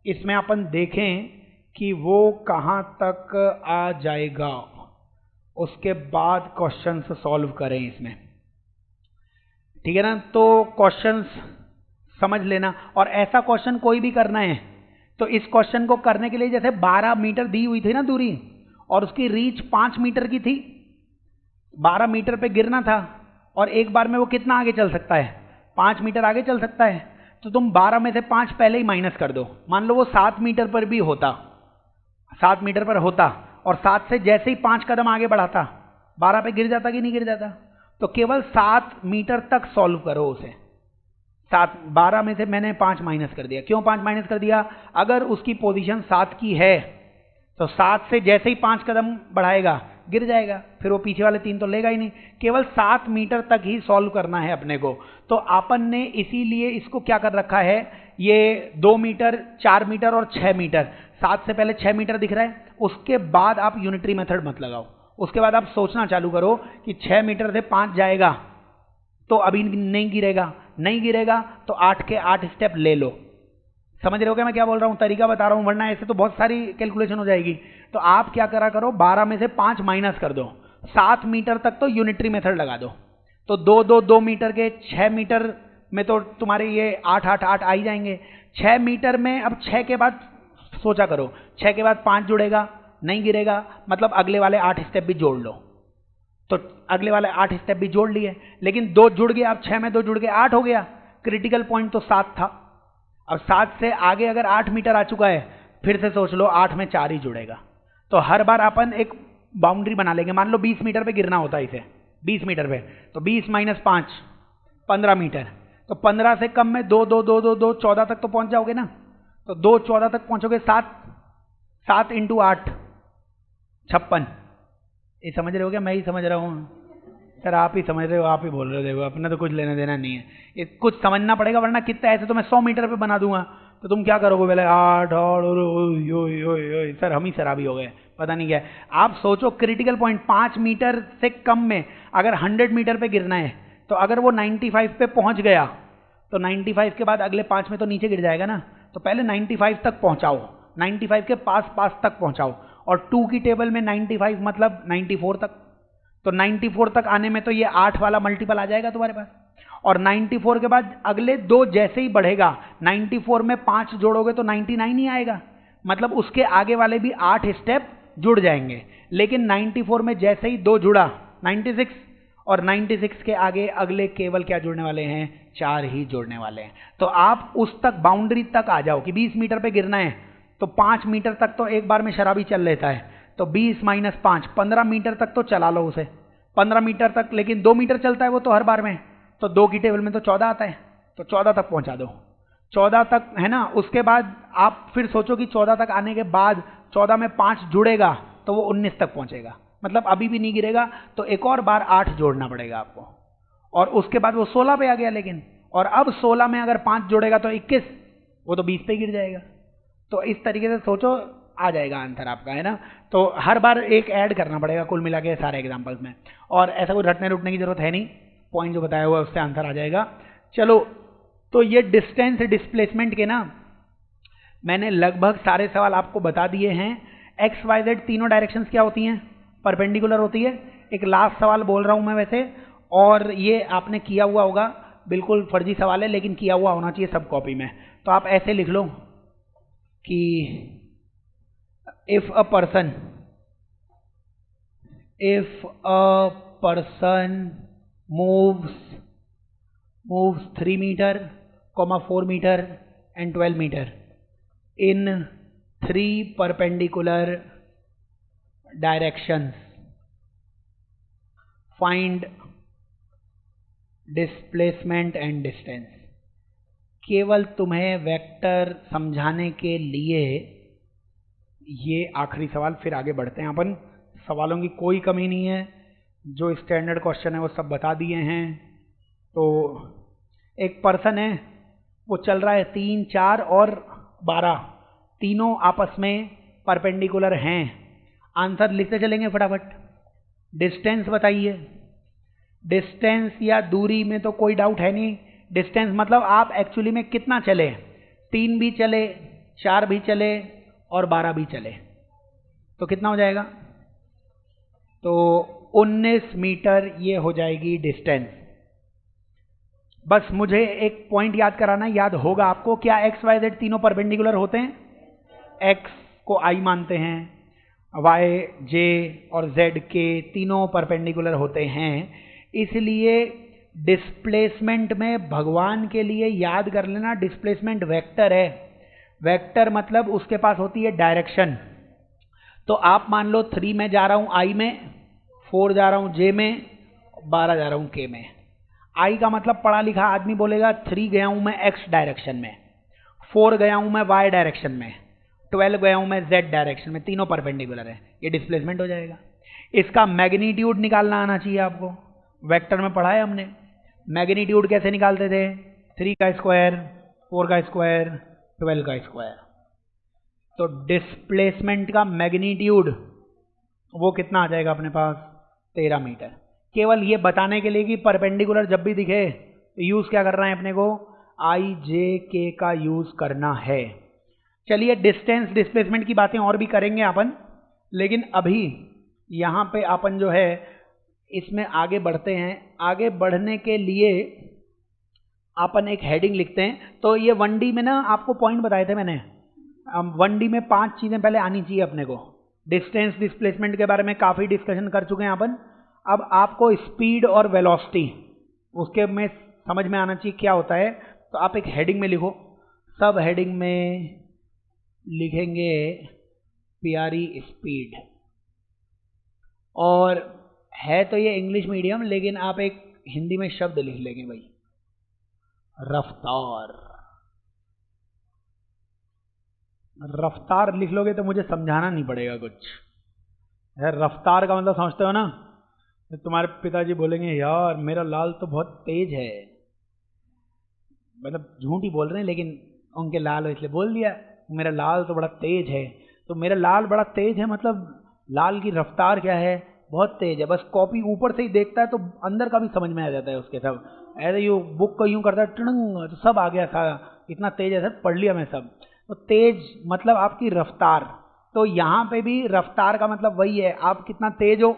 A: इसमें अपन देखें कि वो कहाँ तक आ जाएगा, उसके बाद क्वेश्चंस सॉल्व करें इसमें, ठीक है ना। तो क्वेश्चंस समझ लेना, और ऐसा क्वेश्चन कोई भी करना है तो इस क्वेश्चन को करने के लिए, जैसे 12 मीटर दी हुई थी ना दूरी, और उसकी रीच 5 मीटर की थी, 12 मीटर पे गिरना था, और एक बार में वो कितना आगे चल सकता है? 5 मीटर आगे चल सकता है। तो तुम 12 में से 5 पहले ही माइनस कर दो। मान लो वो 7 मीटर पर भी होता, 7 मीटर पर होता, और 7 से जैसे ही 5 कदम आगे बढ़ाता, 12 पे गिर जाता कि नहीं गिर जाता? तो केवल 7 मीटर तक सॉल्व करो उसे। 12 में से मैंने 5 माइनस कर दिया। क्यों 5 माइनस कर दिया? अगर उसकी पोजीशन 7 की है तो 7 से जैसे ही 5 कदम बढ़ाएगा गिर जाएगा, फिर वो पीछे वाले 3 तो लेगा ही नहीं। केवल 7 मीटर तक ही सॉल्व करना है अपने को। तो अपन ने इसीलिए इसको क्या कर रखा है, ये 2 मीटर, 4 मीटर और 6 मीटर। 7 से पहले 6 मीटर दिख रहा है, उसके बाद आप यूनिटरी मेथड मत लगाओ। उसके बाद आप सोचना चालू करो कि 6 मीटर से 5 जाएगा तो अभी नहीं गिरेगा, नहीं गिरेगा तो 8 के 8 स्टेप ले लो। समझ रहे हो क्या मैं क्या बोल रहा हूँ? तरीका बता रहा हूँ, वरना ऐसे तो बहुत सारी कैलकुलेशन हो जाएगी। तो आप क्या करा करो, 12 में से 5 माइनस कर दो, 7 मीटर तक तो यूनिटरी मेथड लगा दो। तो 2 मीटर के 6 मीटर में तो तुम्हारे ये 8 8 8 आ ही जाएंगे। 6 मीटर में अब 6 के बाद सोचा करो, 6 के बाद 5 जुड़ेगा, नहीं गिरेगा, मतलब अगले वाले 8 स्टेप भी जोड़ लो। तो अगले वाले 8 स्टेप भी जोड़ लिए, लेकिन 2 जुड़ गए, अब 6 में 2 जुड़ गए 8 हो गया। क्रिटिकल पॉइंट तो 7 था। अब 7 से आगे अगर 8 मीटर आ चुका है, फिर से सोच लो 8 में 4 ही जुड़ेगा। तो हर बार अपन एक बाउंड्री बना लेंगे। मान लो 20 मीटर पे गिरना होता है इसे, 20 मीटर पे, तो 20 माइनस 5 15 मीटर। तो 15 से कम में 2 2 2 2 2 14 तक तो पहुंच जाओगे ना। तो 2 14 तक पहुंचोगे, 7 इंटू 8 56। ये समझ रहे हो क्या? मैं ही समझ रहा हूँ सर, आप ही समझ रहे हो, आप ही बोल रहे हो। देखो अपने तो कुछ लेना देना नहीं है, ये कुछ समझना पड़ेगा, वरना कितना ऐसे तो मैं 100 मीटर पे बना दूंगा तो तुम क्या करोगे? पहले 8 8 सर हम ही शराबी हो गए, पता नहीं क्या है। आप सोचो क्रिटिकल पॉइंट 5 मीटर से कम में अगर 100 मीटर पे गिरना है, तो अगर वो 95 पे पहुंच गया तो 95 के बाद अगले 5 में तो नीचे गिर जाएगा ना। तो पहले 95 तक पहुंचाओ, 95 के पास तक पहुंचाओ, और 2 की टेबल में 95 मतलब 94 तक। तो 94 तक आने में तो ये 8 वाला मल्टीपल आ जाएगा तुम्हारे पास। और 94 के बाद अगले 2 जैसे ही बढ़ेगा, 94 में 5 जोड़ोगे तो 99 ही आएगा, मतलब उसके आगे वाले भी 8 स्टेप जुड़ जाएंगे। लेकिन 94 में जैसे ही 2 जुड़ा 96, और 96 के आगे अगले केवल क्या जुड़ने वाले हैं? 4 ही जुड़ने वाले हैं। तो आप उस तक बाउंड्री तक आ जाओ कि 20 मीटर पे गिरना है, तो 5 मीटर तक तो एक बार में शराबी चल लेता है। तो 20 माइनस 5 15 मीटर तक तो चला लो उसे, 15 मीटर तक। लेकिन 2 मीटर चलता है वो तो हर बार में, तो 2 की टेबल में तो 14 आता है, तो 14 तक पहुंचा दो। 14 तक है ना, उसके बाद आप फिर सोचो कि 14 तक आने के बाद 14 में 5 जुड़ेगा तो वो 19 तक पहुंचेगा, मतलब अभी भी नहीं गिरेगा, तो एक और बार 8 जोड़ना पड़ेगा आपको, और उसके बाद वो 16 पे आ गया लेकिन, और अब 16 में अगर 5 जोड़ेगा तो 21, वो तो 20 पे गिर जाएगा। तो इस तरीके से सोचो, आ जाएगा आंसर आपका, है ना। तो हर बार एक ऐड करना पड़ेगा कुल मिला के सारे एग्जाम्पल्स में, और ऐसा कोई रटने रुटने की जरूरत है नहीं, पॉइंट जो बताया हुआ है उससे आंसर आ जाएगा। चलो, तो ये डिस्टेंस डिस्प्लेसमेंट के ना मैंने लगभग सारे सवाल आपको बता दिए हैं। एक्स वाई जेड तीनों डायरेक्शंस क्या होती हैं? परपेंडिकुलर होती है। एक लास्ट सवाल बोल रहा हूं मैं वैसे, और ये आपने किया हुआ होगा, बिल्कुल फर्जी सवाल है लेकिन किया हुआ होना चाहिए सब कॉपी में। तो आप ऐसे लिख लो कि if a person moves 3 meter, 4 meter and 12 meter in 3 perpendicular directions, find displacement and distance। केवल तुम्हें वेक्टर समझाने के लिए ये आखिरी सवाल, फिर आगे बढ़ते हैं अपन। सवालों की कोई कमी नहीं है, जो स्टैंडर्ड क्वेश्चन है वो सब बता दिए हैं। तो एक पर्सन है, वो चल रहा है 3, 4 और 12, तीनों आपस में परपेंडिकुलर हैं। आंसर लिखते चलेंगे फटाफट। डिस्टेंस बताइए। डिस्टेंस या दूरी में तो कोई डाउट है नहीं। डिस्टेंस मतलब आप एक्चुअली में कितना चले, 3 भी चले, 4 भी चले और 12 भी चले, तो कितना हो जाएगा? तो 19 मीटर ये हो जाएगी डिस्टेंस। बस मुझे एक पॉइंट याद कराना, याद होगा आपको, क्या एक्स वाई जेड तीनों परपेंडिकुलर होते हैं? एक्स को आई मानते हैं, वाई जे और जेड के तीनों परपेंडिकुलर होते हैं। इसलिए डिस्प्लेसमेंट में भगवान के लिए याद कर लेना, डिस्प्लेसमेंट वेक्टर है। वेक्टर मतलब उसके पास होती है डायरेक्शन। तो आप मान लो 3 में जा रहा हूं आई में, 4 जा रहा हूं जे में, 12 जा रहा हूं के में। आई का मतलब पढ़ा लिखा आदमी बोलेगा 3 गया हूं मैं एक्स डायरेक्शन में, 4 गया हूं मैं वाई डायरेक्शन में, 12 गया हूं मैं जेड डायरेक्शन में, तीनों परपेंडिकुलर है, ये डिस्प्लेसमेंट हो जाएगा। इसका मैग्नीट्यूड निकालना आना चाहिए आपको, वेक्टर में पढ़ा है हमने। मैग्नीट्यूड कैसे निकालते थे? 3 का स्क्वायर, 4 का स्क्वायर, 12 का स्क्वायर। तो डिस्प्लेसमेंट का मैग्नीट्यूड वो कितना आ जाएगा अपने पास? 13 मीटर। केवल ये बताने के लिए कि परपेंडिकुलर जब भी दिखे तो यूज क्या करना है अपने को? आई जे के का यूज करना है। चलिए डिस्टेंस डिस्प्लेसमेंट की बातें और भी करेंगे अपन, लेकिन अभी यहाँ पे अपन जो है इसमें आगे बढ़ते हैं। आगे बढ़ने के लिए अपन एक हेडिंग लिखते हैं। तो ये 1D में ना आपको पॉइंट बताए थे मैंने, 1D में 5 चीजें पहले आनी चाहिए अपने को। डिस्टेंस डिस्प्लेसमेंट के बारे में काफी डिस्कशन कर चुके हैं अपन। अब आपको स्पीड और वेलोसिटी उसके में समझ में आना चाहिए क्या होता है। तो आप एक हेडिंग में लिखो, सब हेडिंग में लिखेंगे प्यारी स्पीड। और है तो ये इंग्लिश मीडियम, लेकिन आप एक हिंदी में शब्द लिख लेंगे भाई, रफ्तार। रफ्तार लिख लोगे तो मुझे समझाना नहीं पड़ेगा कुछ। रफ्तार का मतलब समझते हो ना? तुम्हारे पिताजी बोलेंगे यार मेरा लाल तो बहुत तेज है, मतलब झूठ ही बोल रहे हैं लेकिन उनके लाल हो इसलिए बोल दिया, मेरा लाल तो बड़ा तेज है। तो मेरा लाल बड़ा तेज है मतलब लाल की रफ्तार क्या है? बहुत तेज है। बस कॉपी ऊपर से ही देखता है तो अंदर का भी समझ में आ जाता है उसके। सब ऐसे यूँ बुक को यूँ करता है टंग तो सब आ गया था, इतना तेज है सर, पढ़ लिया मैं सब। तो तेज मतलब आपकी रफ्तार। तो यहाँ पे भी रफ्तार का मतलब वही है, आप कितना तेज हो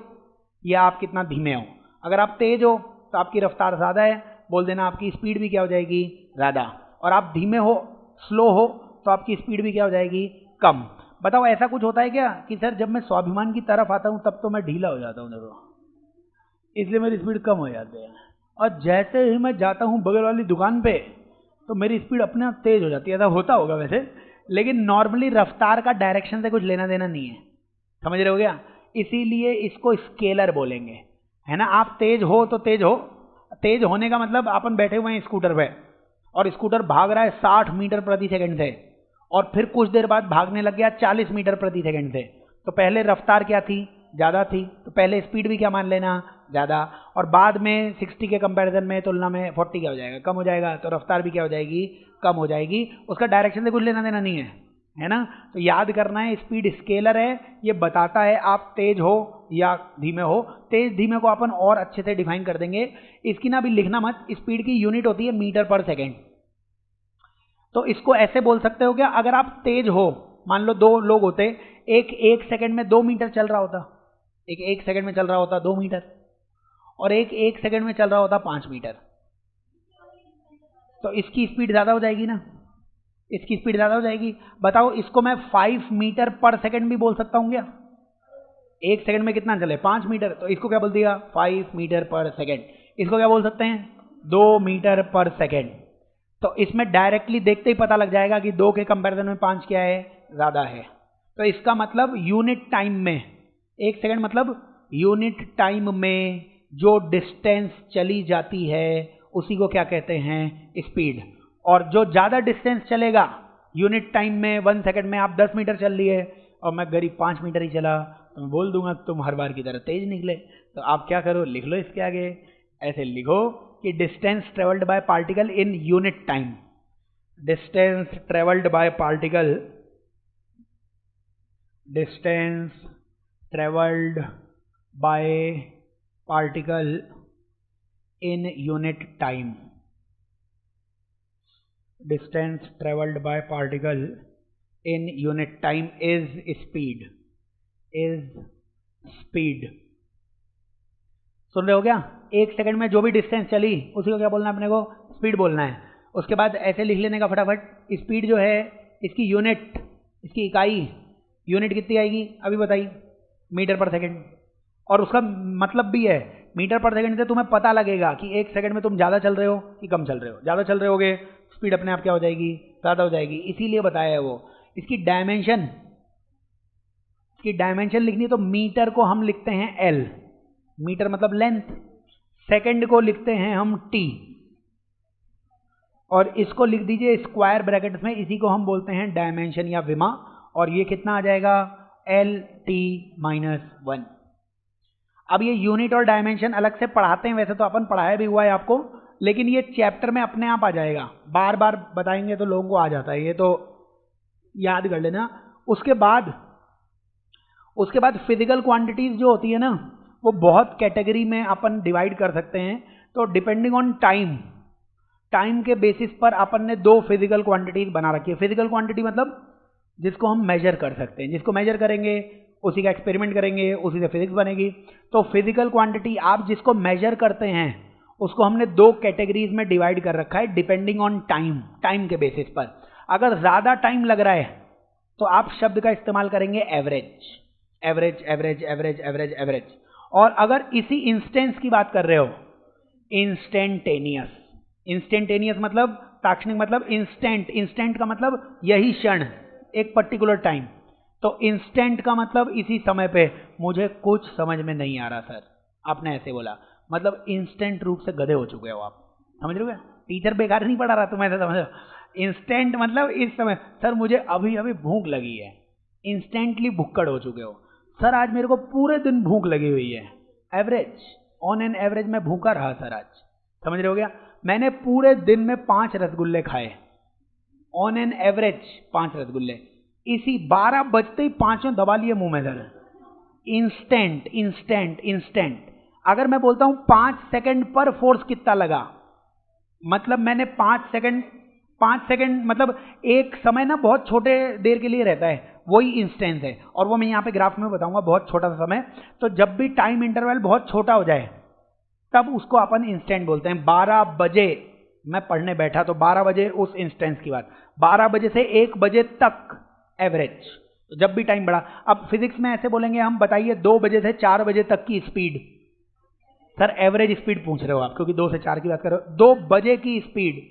A: या आप कितना धीमे हो। अगर आप तेज हो तो आपकी रफ्तार ज़्यादा है, बोल देना आपकी स्पीड भी क्या हो जाएगी? ज़्यादा। और आप धीमे हो, स्लो हो, तो आपकी स्पीड भी क्या हो जाएगी? कम। बताओ ऐसा कुछ होता है क्या कि सर जब मैं स्वाभिमान की तरफ आता हूँ तब तो मैं ढीला हो जाता हूँ, देखो इसलिए मेरी स्पीड कम हो जाती है, और जैसे ही मैं जाता हूँ बगल वाली दुकान पे तो मेरी स्पीड अपने आप तेज हो जाती है। ऐसा होता होगा वैसे, लेकिन नॉर्मली रफ्तार का डायरेक्शन से कुछ लेना देना नहीं है, समझ रहे हो क्या? इसीलिए इसको स्केलर बोलेंगे, है ना। आप तेज हो तो तेज हो, तेज होने का मतलब अपन बैठे हुए हैं स्कूटर पे और स्कूटर भाग रहा है 60 मीटर प्रति सेकंड से, और फिर कुछ देर बाद भागने लग गया 40 मीटर प्रति सेकंड से, तो पहले रफ्तार क्या थी, ज़्यादा थी, तो पहले स्पीड भी क्या मान लेना, ज़्यादा, और बाद में 60 के कंपैरिजन में तुलना में 40 क्या हो जाएगा, कम हो जाएगा, तो रफ्तार भी क्या हो जाएगी, कम हो जाएगी। उसका डायरेक्शन से कुछ लेना देना नहीं है ना। तो याद करना है, स्पीड स्केलर है, ये बताता है आप तेज हो या धीमे हो। तेज धीमे को अपन और अच्छे से डिफाइन कर देंगे। इसकी ना अभी लिखना मत, स्पीड की यूनिट होती है मीटर पर सेकेंड। तो इसको ऐसे बोल सकते हो क्या, अगर आप तेज हो, मान लो 2 लोग होते, एक सेकंड में 2 मीटर चल रहा होता, एक सेकंड में चल रहा होता 2 मीटर, और एक सेकंड में चल रहा होता 5 मीटर, तो इसकी स्पीड ज़्यादा हो जाएगी ना, इसकी स्पीड ज़्यादा हो जाएगी। बताओ, इसको मैं 5 मीटर पर सेकंड भी बोल सकता हूँ क्या? एक सेकंड में कितना चले, 5 मीटर, तो इसको क्या बोल दिया, 5 मीटर पर सेकंड। इसको क्या बोल सकते हैं, 2 मीटर पर सेकंड। तो इसमें डायरेक्टली देखते ही पता लग जाएगा कि 2 के कंपैरिजन में 5 क्या है, ज़्यादा है। तो इसका मतलब यूनिट टाइम में, एक सेकंड मतलब यूनिट टाइम में जो डिस्टेंस चली जाती है उसी को क्या कहते हैं, स्पीड। और जो ज़्यादा डिस्टेंस चलेगा यूनिट टाइम में, 1 सेकंड में आप 10 मीटर चल लिए और मैं गरीब 5 मीटर ही चला, तो मैं बोल दूंगा तुम हर बार की तरह तेज निकले। तो आप क्या करो, लिख लो इसके आगे, ऐसे लिखो कि distance travelled by particle in unit time, distance travelled by particle, distance travelled by particle in unit time, distance travelled by particle in unit time is speed, is speed. सुन रहे हो क्या? एक सेकंड में जो भी डिस्टेंस चली उसी को क्या बोलना है, अपने को स्पीड बोलना है। उसके बाद ऐसे लिख लेने का फटाफट, स्पीड जो है इसकी यूनिट, इसकी इकाई यूनिट कितनी आएगी अभी बताइए, मीटर पर सेकंड। और उसका मतलब भी है, मीटर पर सेकंड से तुम्हें पता लगेगा कि एक सेकंड में तुम ज़्यादा चल रहे हो कि कम चल रहे हो। ज़्यादा चल रहे होगे, स्पीड अपने आप क्या हो जाएगी, ज़्यादा हो जाएगी, इसीलिए बताया है वो। इसकी डायमेंशन, इसकी डायमेंशन लिखनी तो मीटर को हम लिखते हैं एल, मीटर मतलब लेंथ, सेकंड को लिखते हैं हम टी, और इसको लिख दीजिए स्क्वायर ब्रैकेट्स में, इसी को हम बोलते हैं डायमेंशन या विमा। और ये कितना आ जाएगा, एल टी माइनस 1। अब ये यूनिट और डायमेंशन अलग से पढ़ाते हैं, वैसे तो अपन पढ़ाया भी हुआ है आपको, लेकिन ये चैप्टर में अपने आप आ जाएगा, बार बार बताएंगे तो लोगों को आ जाता है, ये तो याद कर लेना। उसके बाद फिजिकल क्वांटिटीज जो होती है ना, वो बहुत कैटेगरी में अपन डिवाइड कर सकते हैं। तो डिपेंडिंग ऑन टाइम, टाइम के बेसिस पर अपन ने 2 फिजिकल क्वांटिटीज बना रखी है। फिजिकल क्वांटिटी मतलब जिसको हम मेजर कर सकते हैं, जिसको मेजर करेंगे उसी का एक्सपेरिमेंट करेंगे, उसी से फिजिक्स बनेगी। तो फिजिकल क्वांटिटी, आप जिसको मेजर करते हैं उसको हमने 2 कैटेगरीज में डिवाइड कर रखा है, डिपेंडिंग ऑन टाइम, टाइम के बेसिस पर। अगर ज़्यादा टाइम लग रहा है तो आप शब्द का इस्तेमाल करेंगे average, average average average average average. और अगर इसी इंस्टेंस की बात कर रहे हो, इंस्टेंटेनियस, इंस्टेंटेनियस मतलब तात्क्षणिक, मतलब इंस्टेंट, इंस्टेंट का मतलब यही क्षण, एक पर्टिकुलर टाइम। तो इंस्टेंट का मतलब इसी समय पे, मुझे कुछ समझ में नहीं आ रहा सर, आपने ऐसे बोला, मतलब इंस्टेंट रूप से गधे हो चुके हो आप, समझ रहे हो? टीचर बेकार नहीं पढ़ा रहा, तुम ऐसे समझो। इंस्टेंट मतलब इस समय, सर मुझे अभी अभी भूख लगी है, इंस्टेंटली भुक्कड़ हो चुके हो। सर आज मेरे को पूरे दिन भूख लगी हुई है, एवरेज, ऑन एन एवरेज मैं भूखा रहा सर आज, समझ रहे हो क्या? मैंने पूरे दिन में 5 रसगुल्ले खाए, ऑन एन एवरेज 5 रसगुल्ले, इसी 12 बजते ही 5 दबा लिए मुंह में सर। Instant instant instant. अगर मैं बोलता हूं 5 सेकंड पर फोर्स कितना लगा, मतलब मैंने 5 सेकंड मतलब एक समय ना बहुत छोटे देर के लिए रहता है, वही इंस्टेंस है। और वो मैं यहाँ पे ग्राफ में बताऊंगा, बहुत छोटा सा समय। तो जब भी टाइम इंटरवल बहुत छोटा हो जाए तब उसको अपन इंस्टेंट बोलते हैं। 12 बजे मैं पढ़ने बैठा तो 12 बजे उस इंस्टेंस की बात, 12 बजे से 1 बजे तक एवरेज, तो जब भी टाइम बढ़ा। अब फिजिक्स में ऐसे बोलेंगे हम, बताइए 2 बजे से 4 बजे तक की स्पीड, सर एवरेज स्पीड पूछ रहे हो आप क्योंकि 2 से 4 की बात कर रहे हो। 2 बजे की स्पीड,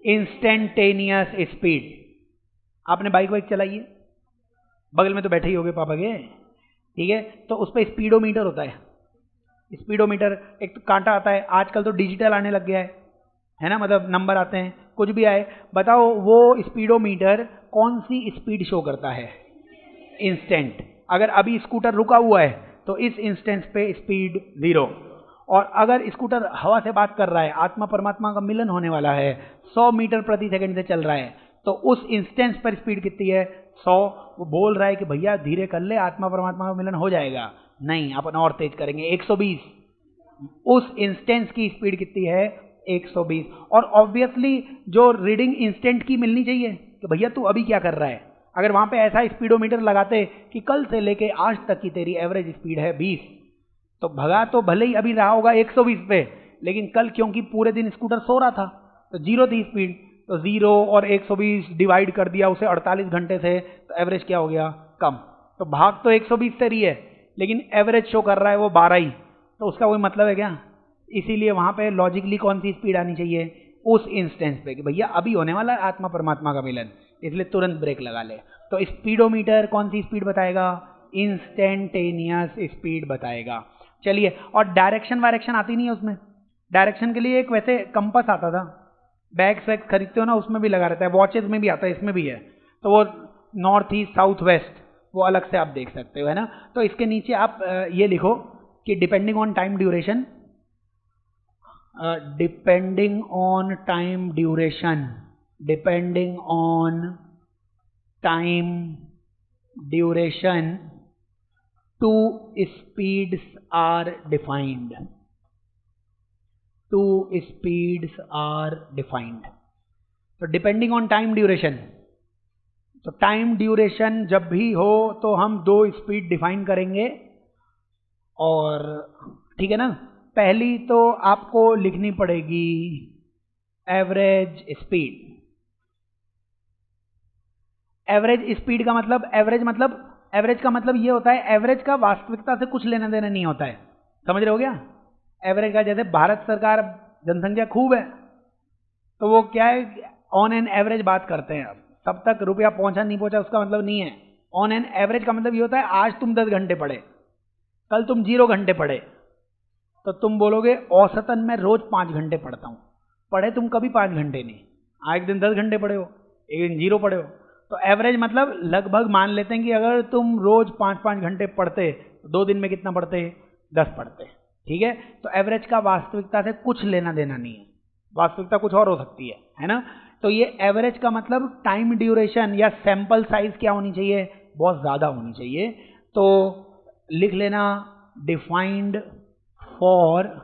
A: इंस्टेंटेनियस स्पीड। आपने बाइक चलाई है, बगल में तो बैठे ही होगे पापा के, ठीक है? तो उस पर स्पीडोमीटर होता है, स्पीडोमीटर, एक तो कांटा आता है, आजकल तो डिजिटल आने लग गया है ना, मतलब नंबर आते हैं, कुछ भी आए, बताओ वो स्पीडोमीटर कौन सी स्पीड शो करता है? इंस्टेंट। अगर अभी स्कूटर रुका हुआ है तो इस इंस्टेंट पे स्पीड 0, और अगर स्कूटर हवा से बात कर रहा है, आत्मा परमात्मा का मिलन होने वाला है, 100 मीटर प्रति सेकंड से चल रहा है, तो उस इंस्टेंस पर स्पीड कितनी है? 100। वो बोल रहा है कि भैया धीरे कर ले, आत्मा परमात्मा का मिलन हो जाएगा। नहीं, अपन और तेज करेंगे, 120। उस इंस्टेंस की स्पीड कितनी है? 120। और ऑब्वियसली जो रीडिंग इंस्टेंट की मिलनी चाहिए कि भैया तू अभी क्या कर रहा है। अगर वहां पे ऐसा स्पीडोमीटर लगाते कि कल से लेके आज तक की तेरी एवरेज स्पीड है 20, तो भगा तो भले ही अभी रहा होगा 120 पे, लेकिन कल क्योंकि पूरे दिन स्कूटर सो रहा था तो 0 थी स्पीड, तो 0 और 120 डिवाइड कर दिया उसे 48 घंटे से, तो एवरेज क्या हो गया? कम। तो भाग तो 120 से रही है, लेकिन एवरेज शो कर रहा है वो 12 ही, तो उसका कोई मतलब है क्या? इसीलिए वहां पे लॉजिकली कौन सी स्पीड आनी चाहिए? उस इंस्टेंस पे कि भैया अभी होने वाला है आत्मा परमात्मा का मिलन, इसलिए तुरंत ब्रेक लगा ले। तो स्पीडोमीटर कौन सी स्पीड बताएगा? इंस्टेंटेनियस स्पीड बताएगा। चलिए, और डायरेक्शन वायरेक्शन आती नहीं है उसमें। डायरेक्शन के लिए एक वैसे कंपास आता था, बैग्स वैग खरीदते हो ना, उसमें भी लगा रहता है, वॉचेज में भी आता है, इसमें भी है, तो वो नॉर्थ ईस्ट साउथ वेस्ट वो अलग से आप देख सकते हो, है ना। तो इसके नीचे आप ये लिखो कि depending on time duration, depending on time duration, depending on time duration, two speeds are defined. Two speeds are defined. तो डिपेंडिंग ऑन टाइम ड्यूरेशन, तो टाइम ड्यूरेशन जब भी हो तो हम 2 स्पीड डिफाइन करेंगे। और ठीक है ना, पहली तो आपको लिखनी पड़ेगी एवरेज स्पीड। एवरेज स्पीड का मतलब, एवरेज का मतलब ये होता है, एवरेज का वास्तविकता से कुछ लेना देना नहीं होता है, समझ रहे हो क्या? एवरेज का, जैसे भारत सरकार जनसंख्या खूब है तो वो क्या है, ऑन एन एवरेज बात करते हैं। अब सब तक रुपया पहुंचा नहीं पहुंचा उसका मतलब नहीं है। ऑन एन एवरेज का मतलब ये होता है आज तुम 10 घंटे पढ़े, कल तुम 0 घंटे पढ़े, तो तुम बोलोगे औसतन मैं रोज 5 घंटे पढ़ता हूं। पढ़े तुम कभी 5 घंटे नहीं, एक दिन 10 घंटे पढ़े हो, एक दिन 0 पढ़े हो। तो एवरेज मतलब लगभग मान लेते हैं कि अगर तुम रोज 5-5 घंटे पढ़ते तो 2 दिन में कितना पढ़ते? 10 पढ़ते, ठीक है। तो एवरेज का वास्तविकता से कुछ लेना देना नहीं है, वास्तविकता कुछ और हो सकती है ना। तो ये एवरेज का मतलब टाइम ड्यूरेशन या सैंपल साइज क्या होनी चाहिए? बहुत ज़्यादा होनी चाहिए। तो लिख लेना defined for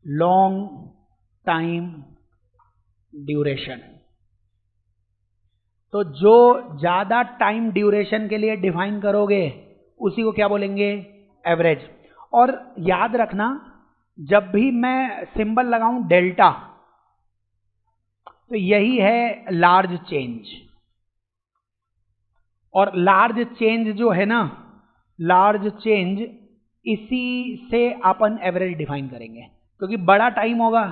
A: long time duration. तो जो ज़्यादा टाइम ड्यूरेशन के लिए डिफाइन करोगे उसी को क्या बोलेंगे? एवरेज। और याद रखना, जब भी मैं सिंबल लगाऊं डेल्टा, तो यही है लार्ज चेंज। और लार्ज चेंज जो है ना, लार्ज चेंज, इसी से अपन एवरेज डिफाइन करेंगे, क्योंकि बड़ा टाइम होगा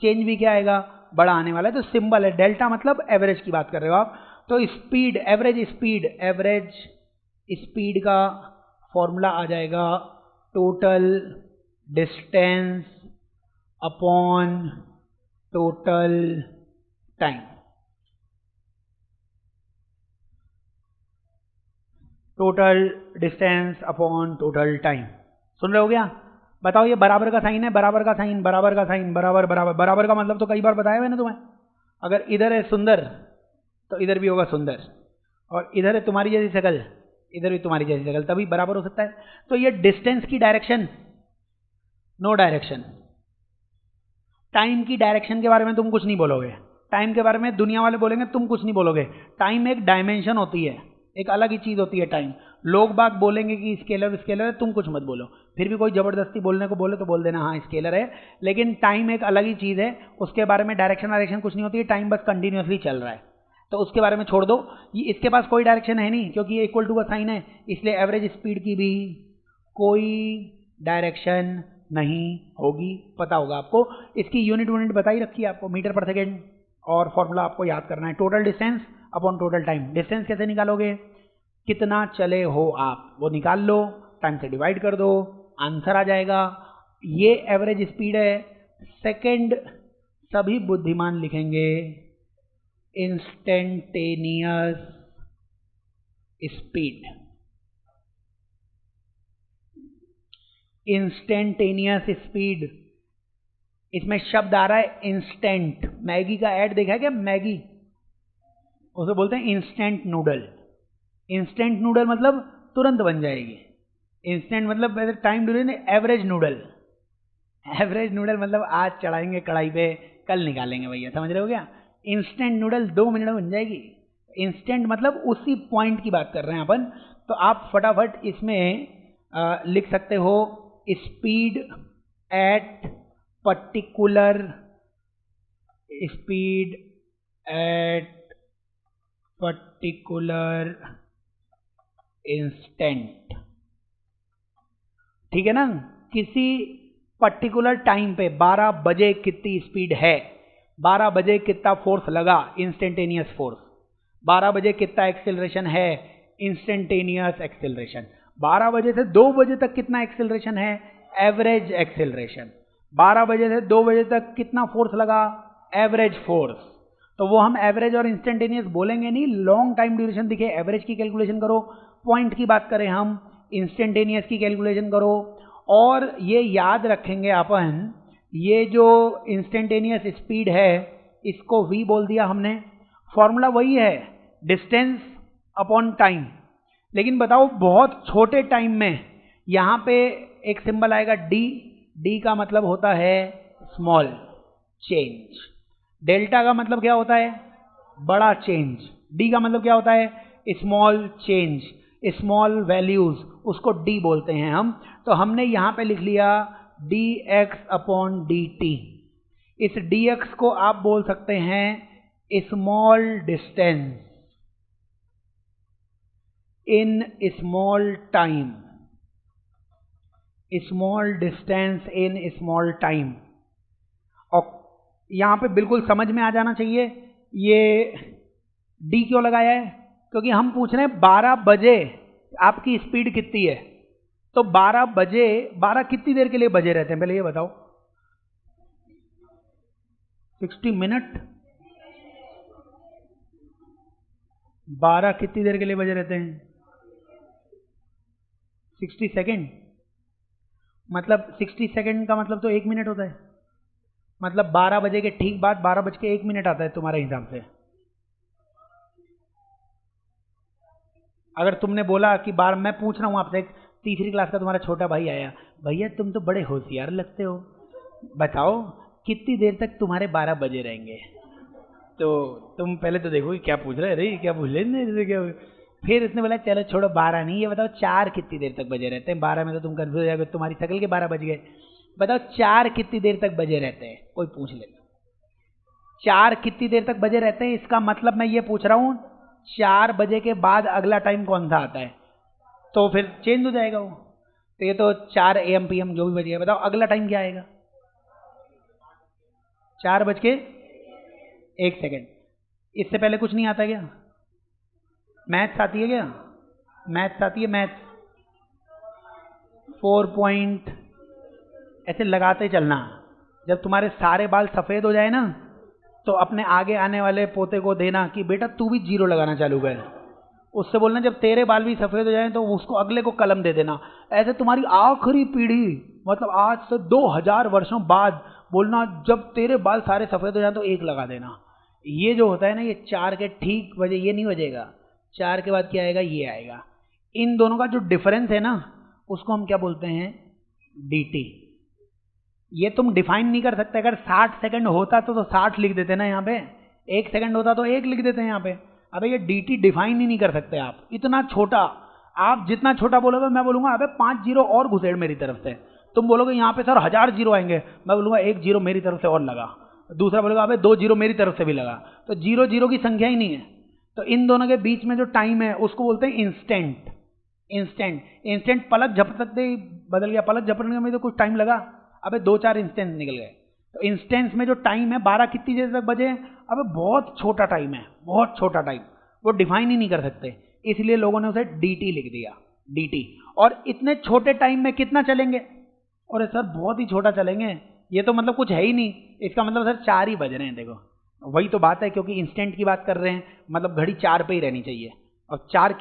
A: चेंज भी क्या आएगा? बड़ा आने वाला है। तो सिंबल है डेल्टा, मतलब एवरेज की बात कर रहे हो आप। तो स्पीड, एवरेज स्पीड का फॉर्मूला आ जाएगा total distance upon total time. Total distance upon total time, सुन रहे हो क्या? बताओ, ये बराबर का साइन है, बराबर का साइन, बराबर का साइन, बराबर बराबर। बराबर का मतलब तो कई बार बताया मैंने तुम्हें, अगर इधर है सुंदर तो इधर भी होगा सुंदर, और इधर है तुम्हारी जैसी शक्ल, इधर भी तुम्हारी जैसी शक्ल, तभी बराबर हो सकता है। तो ये डिस्टेंस की डायरेक्शन, नो डायरेक्शन। टाइम की डायरेक्शन के बारे में तुम कुछ नहीं बोलोगे, टाइम के बारे में दुनिया वाले बोलेंगे, तुम कुछ नहीं बोलोगे। टाइम एक डायमेंशन होती है, एक अलग ही चीज होती है टाइम। लोग बाग बोलेंगे कि स्केलर है, तुम कुछ मत बोलो। फिर भी कोई जबरदस्ती बोलने को बोले तो बोल देना हाँ स्केलर है, लेकिन टाइम एक अलग ही चीज है, उसके बारे में डायरेक्शन कुछ नहीं होती है। टाइम बस कंटिन्यूसली चल रहा है, तो उसके बारे में छोड़ दो। ये इसके पास कोई डायरेक्शन है नहीं, क्योंकि ये इक्वल टू का साइन है, इसलिए एवरेज स्पीड की भी कोई डायरेक्शन नहीं होगी। पता होगा आपको, इसकी यूनिट बताई रखी है आपको, मीटर पर सेकेंड, और फॉर्मूला आपको याद करना है total distance upon total time. Distance कैसे निकालोगे? कितना चले हो आप वो निकाल लो, टाइम से डिवाइड कर दो, आंसर आ जाएगा। ये एवरेज स्पीड है। सेकेंड सभी बुद्धिमान लिखेंगे इंस्टेंटेनियस स्पीड। इंस्टेंटेनियस स्पीड, इसमें शब्द आ रहा है इंस्टेंट। मैगी का ऐड देखा है क्या? मैगी, उसे बोलते हैं इंस्टेंट नूडल। इंस्टेंट नूडल मतलब तुरंत बन जाएगी। इंस्टेंट मतलब time duration. Average noodle, average noodle मतलब आज चढ़ाएंगे कढ़ाई पे, कल निकालेंगे भैया, समझ रहे हो क्या? इंस्टेंट नूडल 2 मिनट में बन जाएगी। इंस्टेंट मतलब उसी पॉइंट की बात कर रहे हैं अपन। तो आप फटाफट इसमें लिख सकते हो speed at particular, speed at particular instant. ठीक है ना? किसी पर्टिकुलर टाइम पे 12 बजे कितनी स्पीड है, 12 बजे कितना फोर्स लगा, इंस्टेंटेनियस फोर्स। 12 बजे कितना एक्सेलरेशन है, इंस्टेंटेनियस एक्सेलरेशन। 12 बजे से 2 बजे तक कितना एक्सेलरेशन है, एवरेज एक्सेलरेशन। 12 बजे से 2 बजे तक कितना फोर्स लगा, एवरेज फोर्स। तो वो हम एवरेज और इंस्टेंटेनियस बोलेंगे नहीं, लॉन्ग टाइम ड्यूरेशन दिखे एवरेज की कैलकुलेशन करो, पॉइंट की बात करें हम इंस्टेंटेनियस की कैलकुलेशन करो। और ये याद रखेंगे अपन, ये जो इंस्टेंटेनियस स्पीड है इसको v बोल दिया हमने, फॉर्मूला वही है डिस्टेंस अपॉन टाइम। लेकिन बताओ बहुत छोटे टाइम में यहाँ पे एक सिंबल आएगा d, d का मतलब होता है स्मॉल चेंज। डेल्टा का मतलब क्या होता है, बड़ा चेंज। d का मतलब क्या होता है, स्मॉल चेंज, स्मॉल वैल्यूज, उसको d बोलते हैं हम। तो हमने यहाँ पे लिख लिया dx अपॉन dt। इस dx को आप बोल सकते हैं small distance in small time, small distance in small time. और यहाँ पे बिल्कुल समझ में आ जाना चाहिए ये d क्यों लगाया है, क्योंकि हम पूछ रहे हैं 12 बजे आपकी स्पीड कितनी है। तो 12 बजे, 12 कितनी देर के लिए बजे रहते हैं, पहले ये बताओ। 60 मिनट। 12 कितनी देर के लिए बजे रहते हैं, 60 सेकेंड। मतलब 60 सेकेंड का मतलब तो 1 मिनट होता है। मतलब 12 बजे के ठीक बाद 12:01 आता है तुम्हारे हिसाब से। अगर तुमने बोला कि बार, मैं पूछ रहा हूँ आपसे, एक तीसरी क्लास का तुम्हारा छोटा भाई आया, भैया तुम तो बड़े होशियार लगते हो, बताओ कितनी देर तक तुम्हारे 12 बजे रहेंगे। तो तुम पहले तो देखो कि क्या पूछ रहे, अरे क्या पूछ रहे, क्या। फिर उसने बोला चलो छोड़ो 12 नहीं, ये बताओ 4 कितनी देर तक बजे रहते हैं। 12 में तो तुम कंफ्यूज हो जाओगे, तुम्हारी शक्ल के 12 बज गए। बताओ 4 कितनी देर तक बजे रहते हैं, कोई पूछ ले। 4 कितनी देर तक बजे रहते हैं, इसका मतलब मैं ये पूछ रहा हूँ 4 बजे के बाद अगला टाइम कौन सा आता है, तो फिर चेंज हो जाएगा वो। तो ये तो 4 AM PM जो भी बज गया। बताओ अगला टाइम क्या आएगा, 4:01। इससे पहले कुछ नहीं आता क्या, मैथ्स आती है क्या, मैथ्स आती है, मैथ्स 4 पॉइंट ऐसे लगाते चलना। जब तुम्हारे सारे बाल सफ़ेद हो जाए ना, तो अपने आगे आने वाले पोते को देना कि बेटा तू भी 0 लगाना चालू कर। उससे बोलना जब तेरे बाल भी सफ़ेद हो जाएं तो उसको अगले को कलम दे देना। ऐसे तुम्हारी आखिरी पीढ़ी, मतलब आज से 2000 वर्षों बाद बोलना जब तेरे बाल सारे सफ़ेद हो जाएं तो 1 लगा देना। ये जो होता है ना, ये 4 के ठीक बजे ये नहीं बजेगा, 4 के बाद क्या आएगा, ये आएगा। इन दोनों का जो डिफरेंस है ना, उसको हम क्या बोलते हैं, dt। ये तुम डिफाइन नहीं कर सकते। अगर 60 सेकंड होता तो 60 लिख देते ना, यहाँ पे 1 सेकंड होता तो 1 लिख देते हैं यहाँ पे। अबे ये dt डिफाइन ही नहीं कर सकते आप, इतना छोटा। आप जितना छोटा बोलोगे मैं बोलूँगा अबे 5 जीरो और घुसेड़ मेरी तरफ से। तुम बोलोगे यहाँ पे सर 1000 जीरो आएंगे, मैं बोलूँगा 1 जीरो मेरी तरफ से और लगा। दूसरा बोलेगा अबे 2 जीरो मेरी तरफ से भी लगा। तो 0 0 की संख्या ही नहीं है। तो इन दोनों के बीच में जो टाइम है उसको बोलते हैं इंस्टेंट। इंस्टेंट पलक झपकते ही बदल गया, पलक झपकने में तो कुछ टाइम लगा, अबे 2-4 इंस्टेंट निकल गए। तो इंस्टेंट्स में जो टाइम है 12 कितनी देर तक बजे, अबे बहुत छोटा टाइम है, बहुत छोटा टाइम, वो डिफाइन ही नहीं कर सकते, इसलिए लोगों ने उसे dt लिख दिया, dt। और इतने छोटे टाइम में कितना चलेंगे, और सर बहुत ही छोटा चलेंगे, ये तो मतलब कुछ है ही नहीं। इसका मतलब सर 4 ही बज रहे हैं, देखो वही तो बात है, क्योंकि इंस्टेंट की बात कर रहे हैं, मतलब घड़ी 4 पे ही रहनी चाहिए। और 4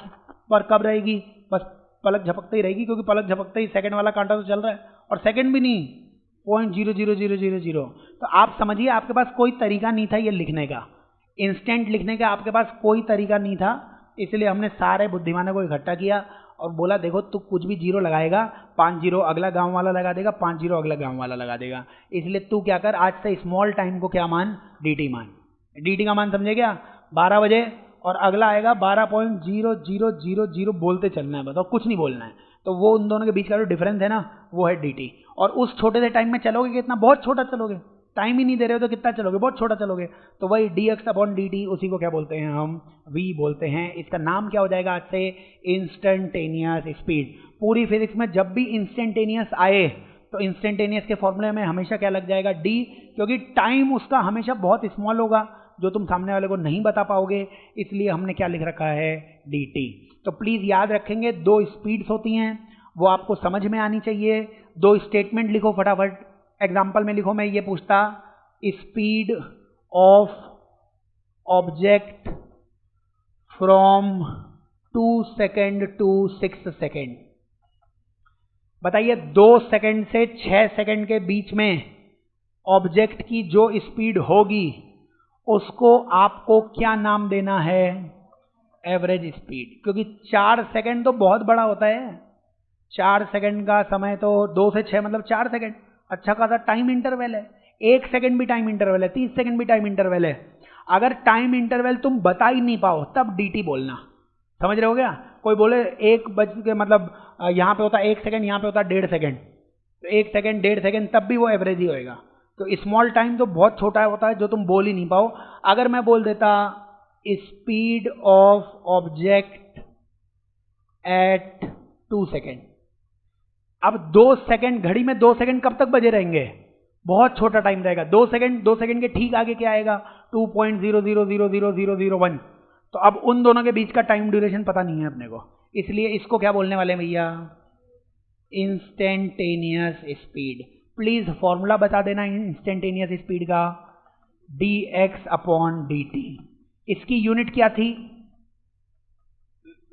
A: पर कब रहेगी? बस पलक झपकते ही रहेगी, क्योंकि पलक झपकते ही सेकंड वाला कांटा तो चल रहा है, और सेकंड भी नहीं, 0.00000। तो आप समझिए आपके पास कोई तरीका नहीं था ये लिखने का, इंस्टेंट लिखने का आपके पास कोई तरीका नहीं था। इसलिए हमने सारे बुद्धिमानों को इकट्ठा किया और बोला देखो तू कुछ भी जीरो लगाएगा, 5 जीरो अगला गांव वाला लगा देगा, 5 जीरो अगला गांव वाला लगा देगा। इसलिए तू क्या कर, आज से स्मॉल टाइम को क्या मान, dt मान। dt का मान समझे क्या? 12 बजे और अगला आएगा 12.0000 बोलते चलना है, बताओ कुछ नहीं बोलना है। तो वो उन दोनों के बीच का जो डिफरेंस है ना, वो है dt। और उस छोटे से टाइम में चलोगे कितना? बहुत छोटा चलोगे, टाइम ही नहीं दे रहे हो तो कितना चलोगे? बहुत छोटा चलोगे। तो वही dx/dt, उसी को क्या बोलते हैं हम? v बोलते हैं। इसका नाम क्या हो जाएगा आज से? Instantaneous speed. पूरी फिजिक्स में जब भी इंस्टेंटेनियस आए तो इंस्टेंटेनियस के फॉर्मूले में हमेशा क्या लग जाएगा? d, क्योंकि टाइम उसका हमेशा बहुत स्मॉल होगा जो तुम सामने वाले को नहीं बता पाओगे, इसलिए हमने क्या लिख रखा है? dt। तो प्लीज याद रखेंगे 2 स्पीड्स होती हैं, वो आपको समझ में आनी चाहिए। 2 स्टेटमेंट लिखो फटाफट। एग्जाम्पल में लिखो, मैं ये पूछता speed of object from 2 second to 6 second. बताइए 2 सेकेंड से 6 सेकेंड के बीच में ऑब्जेक्ट की जो स्पीड होगी उसको आपको क्या नाम देना है? Average speed. क्योंकि 4 सेकेंड तो बहुत बड़ा होता है, 4 सेकेंड का समय तो 2 से 6 मतलब 4 सेकेंड अच्छा खासा टाइम इंटरवल है। 1 सेकेंड भी टाइम इंटरवल है, 30 सेकेंड भी टाइम इंटरवल है। अगर टाइम इंटरवल तुम बता ही नहीं पाओ तब dt बोलना। समझ रहे हो क्या? कोई बोले 1 बज के मतलब यहाँ पे होता 1 सेकेंड, यहाँ पे होता 1.5 सेकेंड, तो 1 सेकेंड 1.5 सेकेंड तब भी वो एवरेज ही होएगा। तो स्मॉल टाइम तो बहुत छोटा होता है जो तुम बोल ही नहीं पाओ। अगर मैं बोल देता speed of object at 2 second, अब 2 सेकेंड, घड़ी में 2 सेकेंड कब तक बजे रहेंगे? बहुत छोटा टाइम रहेगा। 2 सेकेंड के ठीक आगे क्या आएगा? 2.00000001। तो अब उन दोनों के बीच का टाइम ड्यूरेशन पता नहीं है अपने को, इसलिए इसको क्या बोलने वाले हैं भैया? Instantaneous speed. प्लीज फॉर्मूला बता देना इंस्टेंटेनियस स्पीड का, dx/dt। इसकी यूनिट क्या थी?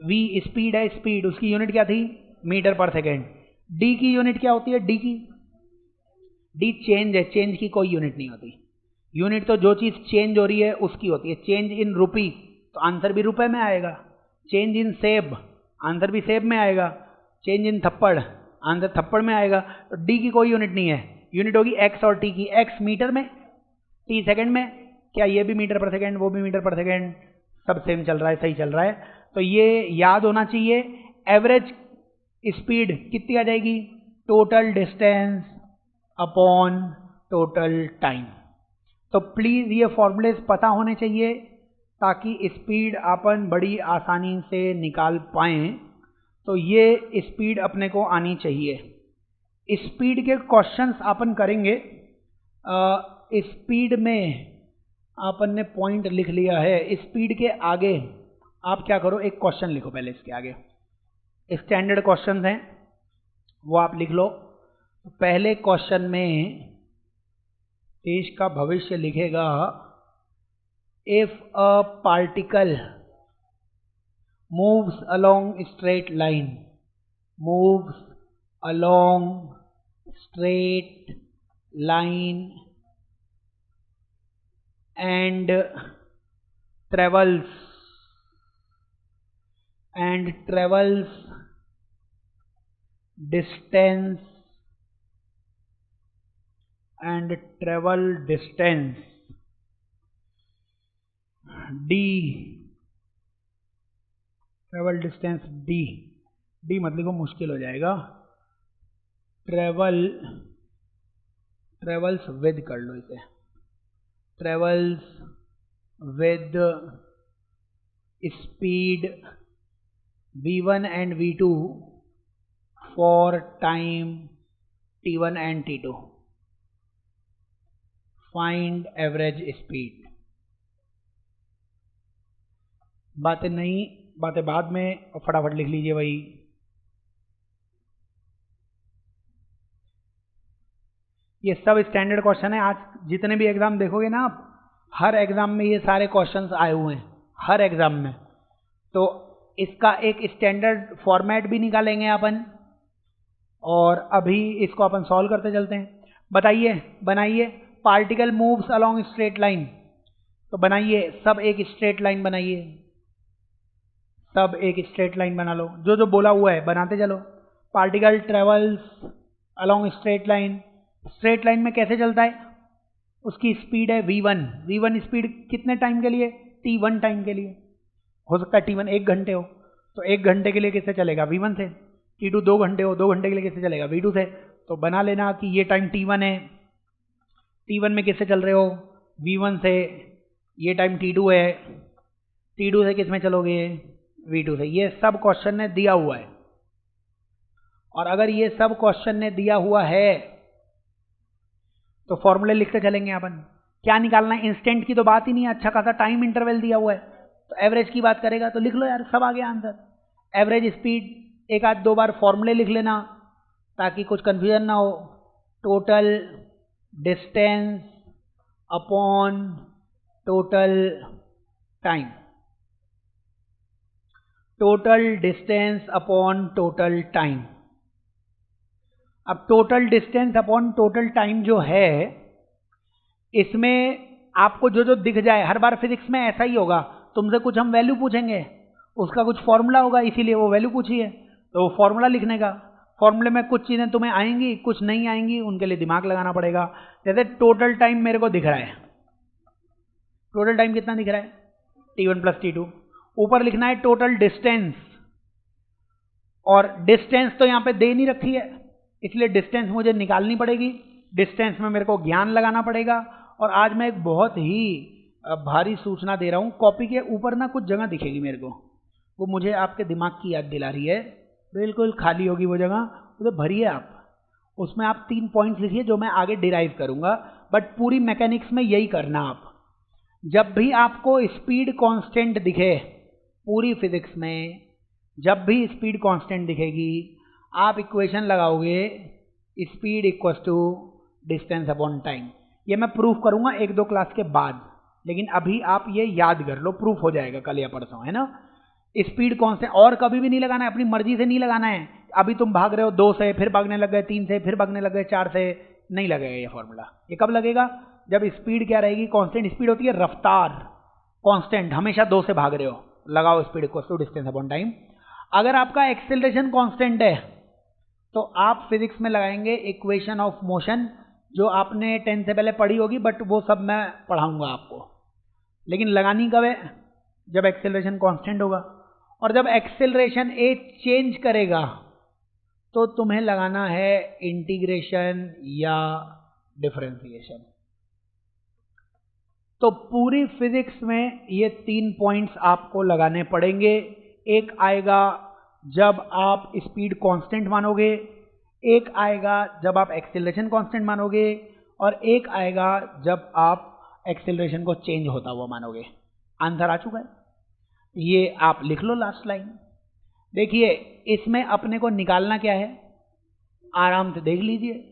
A: v स्पीड है, स्पीड उसकी यूनिट क्या थी? मीटर पर सेकेंड। d की यूनिट क्या होती है? d चेंज है, चेंज की कोई यूनिट नहीं होती। यूनिट तो जो चीज चेंज हो रही है उसकी होती है। चेंज इन रुपी तो आंसर भी रुपए में आएगा, चेंज इन सेब आंसर भी सेब में आएगा, चेंज इन थप्पड़ आंसर थप्पड़ में आएगा। तो डी की कोई यूनिट नहीं है, यूनिट होगी एक्स और टी की। एक्स मीटर में, टी सेकंड में। क्या ये भी मीटर पर सेकंड, वो भी मीटर पर सेकंड, सब सेम चल रहा है, सही चल रहा है। तो ये याद होना चाहिए। एवरेज स्पीड कितनी आ जाएगी? Total distance upon total time. तो प्लीज ये फॉर्मूलेस पता होने चाहिए ताकि स्पीड अपन बड़ी आसानी से निकाल पाएं। तो ये स्पीड अपने को आनी चाहिए। स्पीड के क्वेश्चंस अपन करेंगे। स्पीड में अपन ने पॉइंट लिख लिया है। स्पीड के आगे आप क्या करो, एक क्वेश्चन लिखो पहले, इसके आगे स्टैंडर्ड क्वेश्चंस हैं वो आप लिख लो। पहले क्वेश्चन में देश का भविष्य लिखेगा, if a particle moves along straight line, moves along straight line and travels distance d, travel distance d, d मत लिखो मुश्किल हो जाएगा, ट्रेवल्स विद कर लो इसे, travels with speed v1 and v2 for time t1 and t2, find average speed। बातें नहीं, बातें बाद में, और फटाफट लिख लीजिए भाई। ये सब स्टैंडर्ड क्वेश्चन है। आज जितने भी एग्जाम देखोगे ना आप, हर एग्जाम में ये सारे क्वेश्चंस आए हुए हैं, हर एग्जाम में। तो इसका एक स्टैंडर्ड फॉर्मेट भी निकालेंगे अपन, और अभी इसको अपन सॉल्व करते चलते हैं। बताइए, बनाइए। Particle moves along straight line, तो बनाइए, सब एक स्ट्रेट लाइन बनाइए, सब एक स्ट्रेट लाइन बना लो, जो जो बोला हुआ है बनाते चलो। Particle travels along straight line, straight line में कैसे चलता है, उसकी स्पीड है v1। v1 स्पीड कितने टाइम के लिए, t1 टाइम के लिए। हो सकता है t1 1 घंटे हो, तो 1 घंटे के लिए किससे चलेगा, v1 से। t2 2 घंटे हो, 2 घंटे के लिए किससे चलेगा, v2 से। तो बना लेना कि ये टाइम t1 है, t1 में किससे चल रहे हो, v1 से। ये टाइम t2 है, t2 से किस में चलोगे, v2 से। ये सब क्वेश्चन ने दिया हुआ है, और अगर ये सब क्वेश्चन ने दिया हुआ है तो फॉर्मूले लिखते चलेंगे अपन। क्या निकालना है, इंस्टेंट की तो बात ही नहीं है, अच्छा खासा टाइम इंटरवल दिया हुआ है, तो एवरेज की बात करेगा तो लिख लो यार, सब आ गया आंसर। एवरेज स्पीड एक आध दो बार फॉर्मूले लिख लेना ताकि कुछ कंफ्यूजन ना हो। Total distance upon total time, total distance upon total time. अब total distance upon total time जो है, इसमें आपको जो जो दिख जाए, हर बार फिजिक्स में ऐसा ही होगा, तुमसे कुछ हम वैल्यू पूछेंगे, उसका कुछ फॉर्मूला होगा, इसीलिए वो वैल्यू पूछी है, तो वो फॉर्मूला लिखने का। फॉर्मूले में कुछ चीज़ें तुम्हें आएंगी, कुछ नहीं आएंगी, उनके लिए दिमाग लगाना पड़ेगा। जैसे टोटल टाइम मेरे को दिख रहा है, टोटल टाइम कितना दिख रहा है, t1 + t2। ऊपर लिखना है टोटल डिस्टेंस, और डिस्टेंस तो यहाँ पे दे नहीं रखी है, इसलिए डिस्टेंस मुझे निकालनी पड़ेगी। डिस्टेंस में मेरे को ज्ञान लगाना पड़ेगा। और आज मैं एक बहुत ही भारी सूचना दे रहा हूँ, कॉपी के ऊपर ना कुछ जगह दिखेगी मेरे को, वो मुझे आपके दिमाग की याद दिला रही है। बिल्कुल खाली होगी वो जगह, उसे भरिए आप, उसमें आप 3 पॉइंट्स लिखिए जो मैं आगे डिराइव करूँगा। बट पूरी मैकेनिक्स में यही करना आप, जब भी आपको स्पीड कांस्टेंट दिखे, पूरी फिजिक्स में जब भी स्पीड कांस्टेंट दिखेगी, आप इक्वेशन लगाओगे speed equals to distance upon time. ये मैं प्रूफ करूंगा 1-2 क्लास के बाद, लेकिन अभी आप ये याद कर लो, प्रूफ हो जाएगा कल या परसों, है ना। स्पीड कांस्टेंट और कभी भी नहीं लगाना है, अपनी मर्जी से नहीं लगाना है। अभी तुम भाग रहे हो 2 से, फिर भागने लग गए 3 से, फिर भागने लग गए 4 से, नहीं लगेगा ये फॉर्मूला। ये कब लगेगा, जब स्पीड क्या रहेगी, कांस्टेंट स्पीड होती है, रफ्तार कांस्टेंट, हमेशा 2 से भाग रहे हो, लगाओ speed equals to distance upon time. अगर आपका एक्सेलरेशन कांस्टेंट है तो आप फिजिक्स में लगाएंगे इक्वेशन ऑफ मोशन, जो आपने 10 से पहले पढ़ी होगी, बट वो सब मैं पढ़ाऊंगा आपको। लेकिन लगानी कब है, जब एक्सेलरेशन कांस्टेंट होगा। और जब एक्सेलरेशन ए चेंज करेगा तो तुम्हें लगाना है इंटीग्रेशन या डिफरेंशिएशन। तो पूरी फिजिक्स में ये 3 पॉइंट्स आपको लगाने पड़ेंगे। एक आएगा जब आप स्पीड कांस्टेंट मानोगे, एक आएगा जब आप एक्सेलरेशन कांस्टेंट मानोगे, और एक आएगा जब आप एक्सेलरेशन को चेंज होता हुआ मानोगे। आंसर आ चुका है, ये आप लिख लो लास्ट लाइन। देखिए इसमें अपने को निकालना क्या है, आराम से देख लीजिए।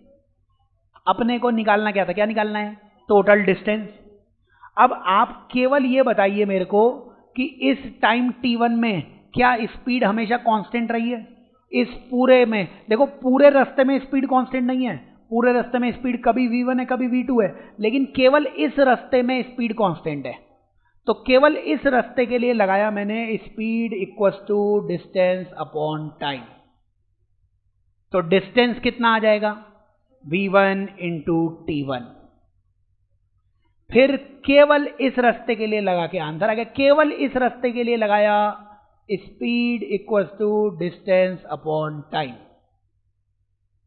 A: अपने को निकालना क्या था, क्या निकालना है, टोटल डिस्टेंस। अब आप केवल ये बताइए मेरे को कि इस टाइम t1 में क्या स्पीड हमेशा कांस्टेंट रही है। इस पूरे में देखो, पूरे रास्ते में स्पीड कांस्टेंट नहीं है, पूरे रास्ते में स्पीड कभी v1 है कभी v2 है, लेकिन केवल इस रास्ते में स्पीड कांस्टेंट है। तो केवल इस रास्ते के लिए लगाया मैंने speed equals to distance upon time. तो डिस्टेंस कितना आ जाएगा, v1 × t1। फिर केवल इस रास्ते के लिए लगा के आंसर आ गया, केवल इस रास्ते के लिए लगाया speed equals to distance upon time.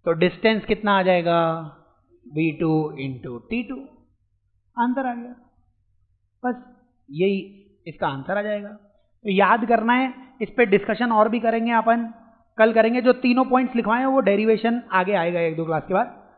A: तो डिस्टेंस कितना आ जाएगा, v2 × t2। आंसर आ गया, बस यही इसका आंसर आ जाएगा। तो याद करना है, इस पे डिस्कशन और भी करेंगे अपन, कल करेंगे। जो तीनों पॉइंट्स लिखवाए हैं वो डेरिवेशन आगे आएगा 1-2 क्लास के बाद।